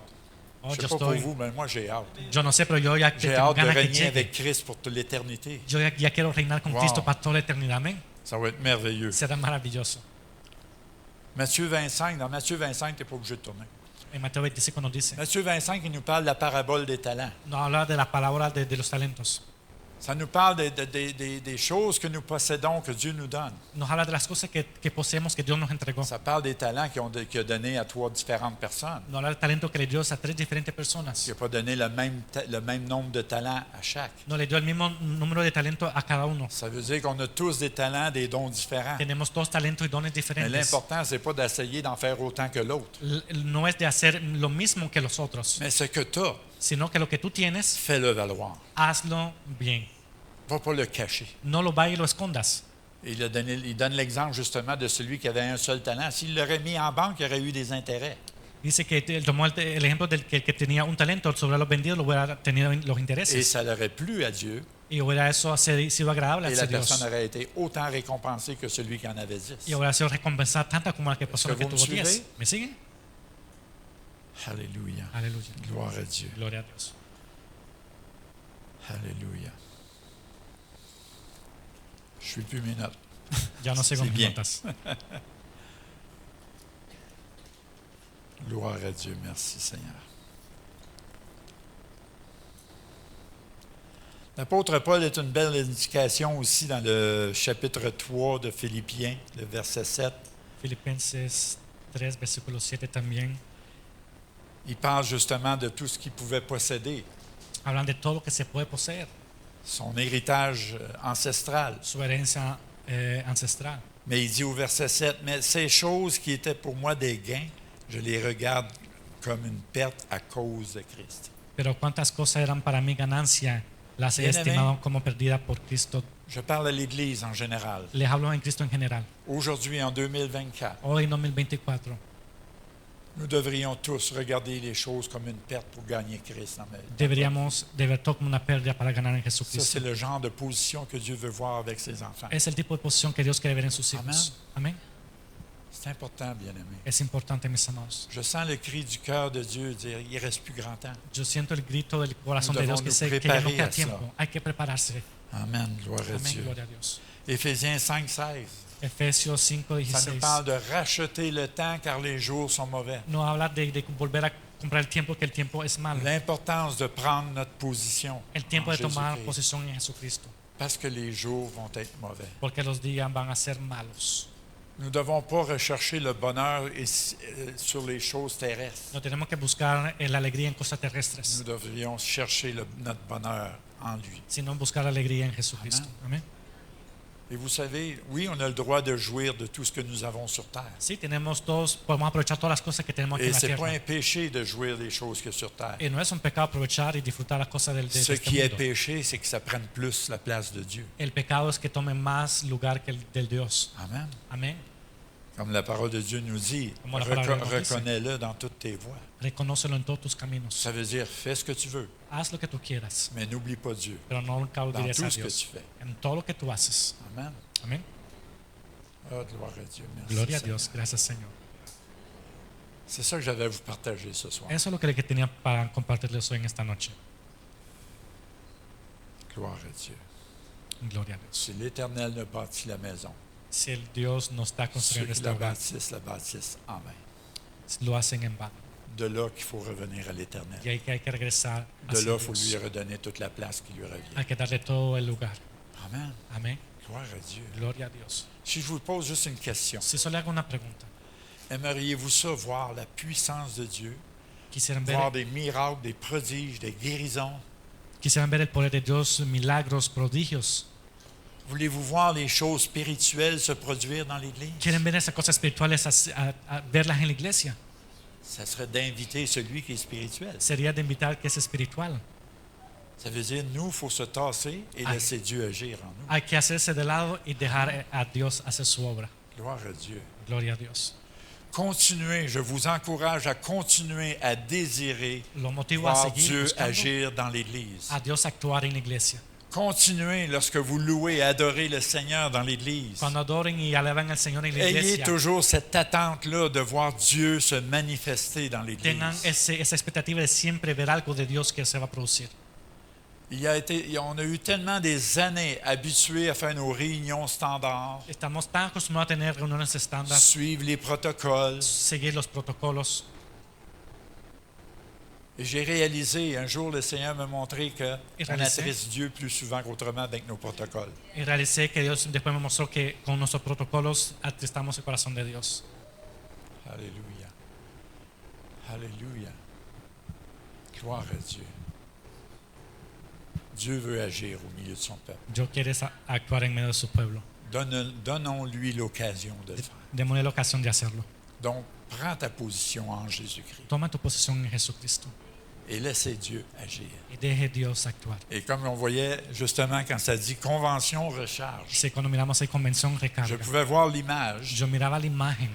Oh, Je yo ne sais pas pour estoy, vous, mais moi j'ai hâte. yo no sé, pero yo ya J'ai tengo hâte de ganas que régner llegue. avec Christ pour toute l'éternité. Yo ya quiero reinar con Wow. Cristo para toda la eternidad. Amén. Ça va être merveilleux. Será maravilloso. Matthieu 25, dans Matthieu 25, tu n'es pas obligé de tourner. En Mateo 25 nos dice, Matthieu 25, il nous parle de la parabole des talents. nos habla de la palabra de los talentos. Ça nous parle des choses que nous possédons, que Dieu nous donne. Nos habla de las cosas que poseemos que Dios nos entregó. Ça parle des talents qu'il a donnés à 3 différentes personnes. Nos habla del talento que le dio a 3 diferentes Il personas. n'a pas donné le même nombre de talents à chaque. No le dio el mismo número de talentos a cada uno. Ça veut dire qu'on a tous des talents, des dons différents. Tenemos todos talentos y dones Mais diferentes. l'important, ce n'est pas d'essayer d'en faire autant que l'autre. No es de hacer lo mismo que los otros, Mais ce que tu as, sino que lo que tú tienes, fais-le valoir. hazlo bien. Va pas le cacher. No lo vayas y lo escondas. Il donne l'exemple justement de celui qui avait un seul talent. S'il l'aurait mis en banque, il aurait eu des intérêts. Dice que él tomó el ejemplo del que tenía un talento, sobre los vendidos lo hubiera tenido los Et intereses. ça l'aurait plu à Dieu. Y hubiera eso sido agradable Et hacia la Dios. personne aurait été autant récompensée que celui qui en avait 10. Y hubiera sido recompensada tanta como la que persona que vous me tuvo 10. suivez? ¿Me siguen? Alléluia. Aleluya. Gloire à Dieu. Gloria a Dios. Alléluia. Je ne suis plus mes notes. Ya no sé C'est con mis bien. notas. Gloire à Dieu. Merci Seigneur. L'apôtre Paul est une belle indication aussi dans le chapitre 3 de Philippiens, le verset 7. Filipenses 3, versículo 7 también. Il parle justement de tout ce qu'il pouvait posséder, Hablan de todo lo que se puede poseer, son héritage ancestral. su herencia ancestral. Mais il dit au verset 7, « Mais ces choses qui étaient pour moi des gains, je les regarde comme une perte à cause de Christ. Pero cuántas cosas eran para mí ganancia, las he Bien, estimado amén. como perdida por Cristo. » Je parle à l'Église en général. Les hablo en Cristo en general. Aujourd'hui, en 2024, Hoy en 2024 nous devrions tous regarder les choses comme une perte pour gagner Christ dans ma vie. deberíamos de ver todo como una pérdida para ganar en Ça, Jesucristo. c'est le genre de position que Dieu veut voir avec ses enfants. Es el tipo de posición que Dios quiere ver en sus hijos. Amén. C'est important, bien-aimé. Es importante, mis amados. Je sens le cri du cœur de Dieu dire, il ne reste plus grand temps. Yo siento el grito del corazón Nous de Dios devons que nous dice que ya no préparer queda à ça. tiempo. Hay que prepararse. Amen, gloire à Amén, Dieu. gloria a Dios. Éphésiens 5:16. Efesios Ça nous 5:16 parle de racheter le temps car les jours sont mauvais. nos habla de volver a comprar el tiempo, que el tiempo es malo. L'importance de prendre notre position El tiempo en de tomar Jésus-Christ, posición en Jesucristo, parce que les jours vont être mauvais. porque los días van a ser malos. Nous ne devons pas rechercher le bonheur sur les choses terrestres. No tenemos que buscar la alegría en cosas Nous terrestres, devrions chercher notre bonheur en lui. sino buscar la alegría en Jesucristo. Amén. Et vous savez, oui, on a le droit de jouir de tout ce que nous avons sur terre. Sí, tenemos todos, podemos aprovechar todas las cosas que tenemos aquí Et en la ce n'est pas tierra. un péché de jouir des choses que sur terre. Y no es un pecado aprovechar y disfrutar las cosas de Ce este qui est mundo. péché, c'est que ça prenne plus la place de Dieu. El pecado es que tome más lugar que el del Dios. Amen. Amén. Comme la parole de Dieu nous dit, Como la palabra de Dios dice. reconnais-le dans toutes tes voies. Reconócelo en todos tus caminos. Ça veut dire, fais ce que tu veux, Haz lo que tú quieras, mais n'oublie pas Dieu pero no nunca dans olvides a tout ce que Dios tu fais. en todo lo que tú haces. Amen. Amén. Ah, gloire à Dieu. Merci. Gloria a Seigneur. Dios. Gracias, Señor. C'est ça que j'avais à vous partager ce soir. Eso es lo que tenía para compartirles hoy en esta noche. Gloire à Dieu. Gloria a Dios. Si l'Éternel ne bâtit la maison, Si el Dios no está ceux construyendo qui este la hogar, bâtissent en vain. lo hacen en vano. De là qu'il faut revenir à l'Éternel. Y hay que regresar De hacia là, il faut lui Dios. redonner toute la place qui lui revient. Hay que darle todo el lugar. Amen. Amén. Gloire à Dieu. Gloria a Dios. Si je vous pose juste une question, Si solo le hago una pregunta, aimeriez-vous ça, voir la puissance de Dieu, quisieran voir ver, des miracles, des prodiges, des guérisons? quisieran ver el poder de Dios, milagros, prodigios. Voulez-vous voir les choses spirituelles se produire dans l'Église? Quieren ver esas cosas espirituales, a verlas en la iglesia. Ça serait d'inviter celui qui est spirituel. Sería de invitar que es espiritual. Ça veut dire, nous, il faut se tasser et Ah. laisser Dieu agir en nous. Hay que hacerse de lado y dejar a Dios hacer su obra. Gloire à Dieu. Gloria a Dios. Continuez, je vous encourage à continuer à désirer Lo motivo a voir seguir Dieu buscando agir dans l'Église. a Dios actuar en la iglesia. Continuez lorsque vous louez et adorez le Seigneur dans l'Église. Cuando adoren y alaban al Señor en la Ayez iglesia, toujours cette attente-là de voir Dieu se manifester dans tengan l'Église. esa expectativa de siempre ver algo de Dios que se va a producir. On a eu tellement des années habitués à faire nos réunions standards, Estamos tan acostumbrados a tener reuniones estándar, suivre les protocoles. seguir los protocolos. Et j'ai réalisé, un jour, le Seigneur m'a montré Et qu'on réalisé. attriste Dieu plus souvent qu'autrement avec nos protocoles. Y realicé que Dios después me mostró que con nuestros protocolos atristamos el corazón de Dios. Alléluia. Alléluia. Gloire à Dieu. Dieu veut agir au milieu de son peuple. Dios quiere actuar en medio de su pueblo. Donnons-lui l'occasion de le faire. Démosle la ocasión de hacerlo. Donc, prends ta position en Jésus-Christ Toma tu posición en Jesucristo et laissez Dieu agir. y deje Dios actuar. Et comme on voyait justement quand ça dit convention recharge, Sí, cuando miramos ahí convención je recarga, pouvais voir l'image yo miraba la imagen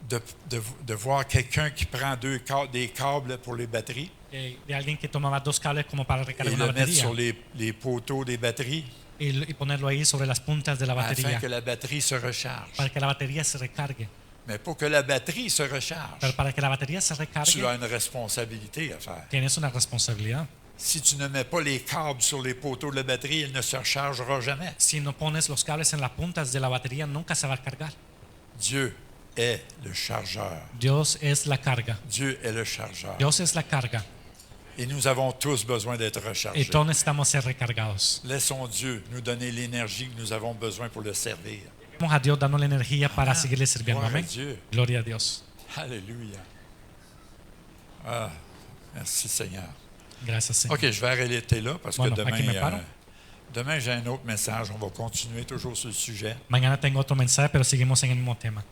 de voir quelqu'un qui prend des câbles pour les batteries de alguien que tomaba dos cables como para et recargar una le mettre batería sur les poteaux des batteries y ponerlo ahí sobre las puntas de la afin batería que la batterie se recharge. para que la batería se recargue. Mais pour que la batterie se recharge, Pero para que la batería se tu recargue, as une responsabilité à faire. tienes una responsabilidad. Si tu ne mets pas les câbles sur les poteaux de la batterie, elle ne se rechargera jamais. Si no pones los cables en las puntas de la batería, nunca se va a cargar. Dieu est le chargeur. Dios es la carga. Dieu est le chargeur. Dios es la carga. Et nous avons tous besoin d'être Y rechargés. todos necesitamos ser recargados. Laissons Dieu nous donner l'énergie que nous avons besoin pour le servir. Vamos a Dios dándole energía para Amen. seguirle sirviendo. Gloire à Amén. Dieu. Gloria a Dios. Alléluia. Ah, merci Seigneur. Gracias, Señor. OK, je vais arrêter là parce Bueno, que aquí me paro. demain j'ai un autre message. On va continuer toujours sur le sujet. Mañana tengo otro mensaje, pero seguimos en el mismo tema.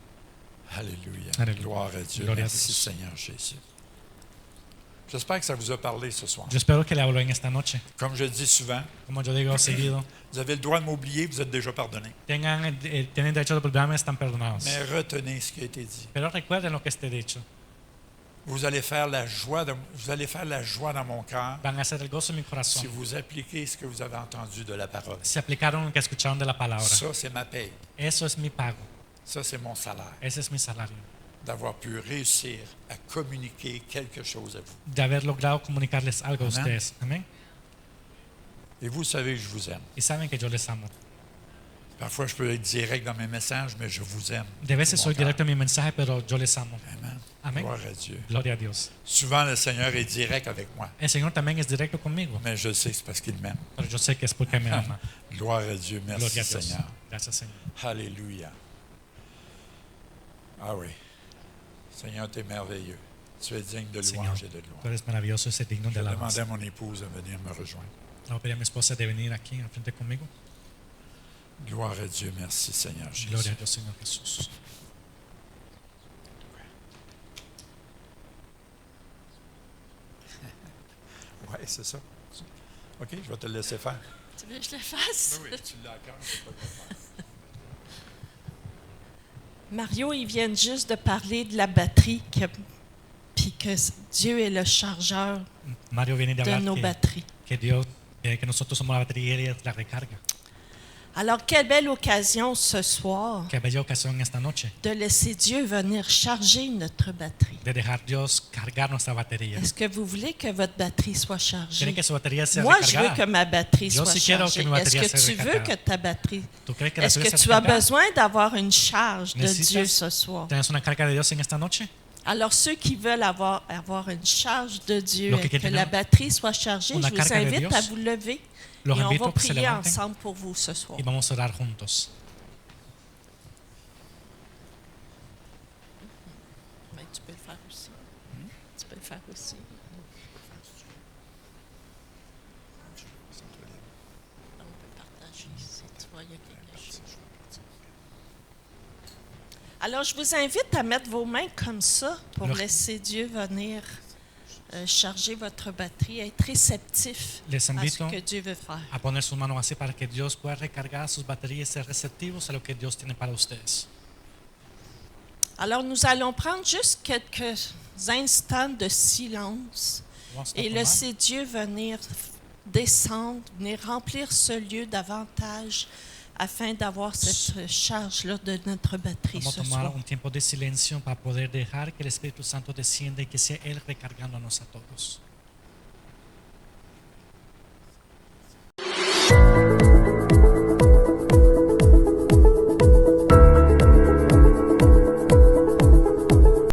Alléluia. Alléluia. Gloire à Dieu. Gloria a Merci Dios. Seigneur Jésus. J'espère que ça vous a parlé ce soir. Yo espero que le hablo en esta noche. Comme je dis souvent, Como yo digo seguido, vous avez le droit de m'oublier, vous êtes déjà pardonné. tienen derecho de olvidarme, están perdonados. Mais retenez ce qui a été dit. Pero recuerden lo que esté dicho. Vous allez faire la joie dans mon cœur Van a hacer el gozo en mi si corazón. vous appliquez ce que vous avez entendu de la parole. Se aplicaron lo que escucharon de la palabra. Ça, c'est ma paye. Eso es mi pago. Ça, c'est mon salaire, Ese es mi salario. d'avoir pu réussir à communiquer quelque chose à vous. De haber logrado comunicarles algo a Amén. ustedes. Amén. Et vous savez que je vous aime. Y saben que yo les amo. Parfois, je peux être direct dans mes messages, mais je vous aime. De veces de mon soy cœur. directo en mi mensaje, pero yo les amo. Amen. Amén. Gloire à Dieu. Gloria a Dios. Souvent, le Seigneur est direct avec moi, El Señor también es directo conmigo, mais je sais que c'est parce qu'il m'aime. pero yo sé que es porque me ama. Gloire à Dieu. Merci, Gloria a Dios. Seigneur. Gracias, Señor. Alléluia. Ah oui. Seigneur, tu es merveilleux. Tu es digne de Señor, louange et de tú gloire. eres maravilloso, es digno Je de demandais alabanza. à mon épouse de venir me rejoindre. Le voy a pedir a mi esposa de venir aquí al frente conmigo. Gloire à Dieu. Merci, Seigneur Jésus. Gloria a Dios, Señor Jesús. Oui, c'est ça. OK, je vais te le laisser faire. Tu veux que je le fasse? Oui, tu l'as à cœur, c'est pas le faire. Mario, ils viennent juste de parler de la batterie, puis que Dieu est le chargeur Mario viene de de hablar nos batteries. que Dios, que nosotros somos la batería y Él es la recarga. Alors, quelle belle occasion ce soir Qué bella ocasión esta noche de laisser Dieu venir charger notre batterie. de dejar Dios cargar nuestra batería. Est-ce que vous voulez que votre batterie soit chargée? ¿Quieren que su batería sea Moi, je veux recargada? que ma batterie Yo soit sí quiero que chargée. mi batería Est-ce que sea tu veux recargada. que ta batterie... ¿Tú crees que la Est-ce tuya que sea tu as recargada? besoin d'avoir une charge de ¿Necesitas Dieu ce soir? ¿Tienes una carga de Dios en esta noche? Alors, ceux qui veulent avoir une charge de Dieu Lo que et que quieren la batterie soit chargée, una je vous carga de invite Dios, à vous lever Los et on invito va a que se prier levanten ensemble pour vous ce soir. y vamos a orar juntos. Mais tu peux le faire aussi. Tu peux le faire aussi. On peut partager si tu vois, il y a quelque chose. Alors, je vous invite à mettre vos mains comme ça pour Alors- laisser Dieu venir charger votre batterie, être réceptif Les à ce invito que Dieu veut faire. a poner sus manos así para que Dios pueda recargar sus baterías y ser receptivos a lo que Dios tiene para ustedes. Alors, nous allons prendre juste quelques instants de silence Vamos a et tomar laisser Dieu venir descendre, venir remplir ce lieu davantage afin d'avoir cette charge-là de notre batterie Vamos ce a tomar soir. un tiempo de silencio para poder dejar que el Espíritu Santo descienda y que sea Él recargándonos a todos.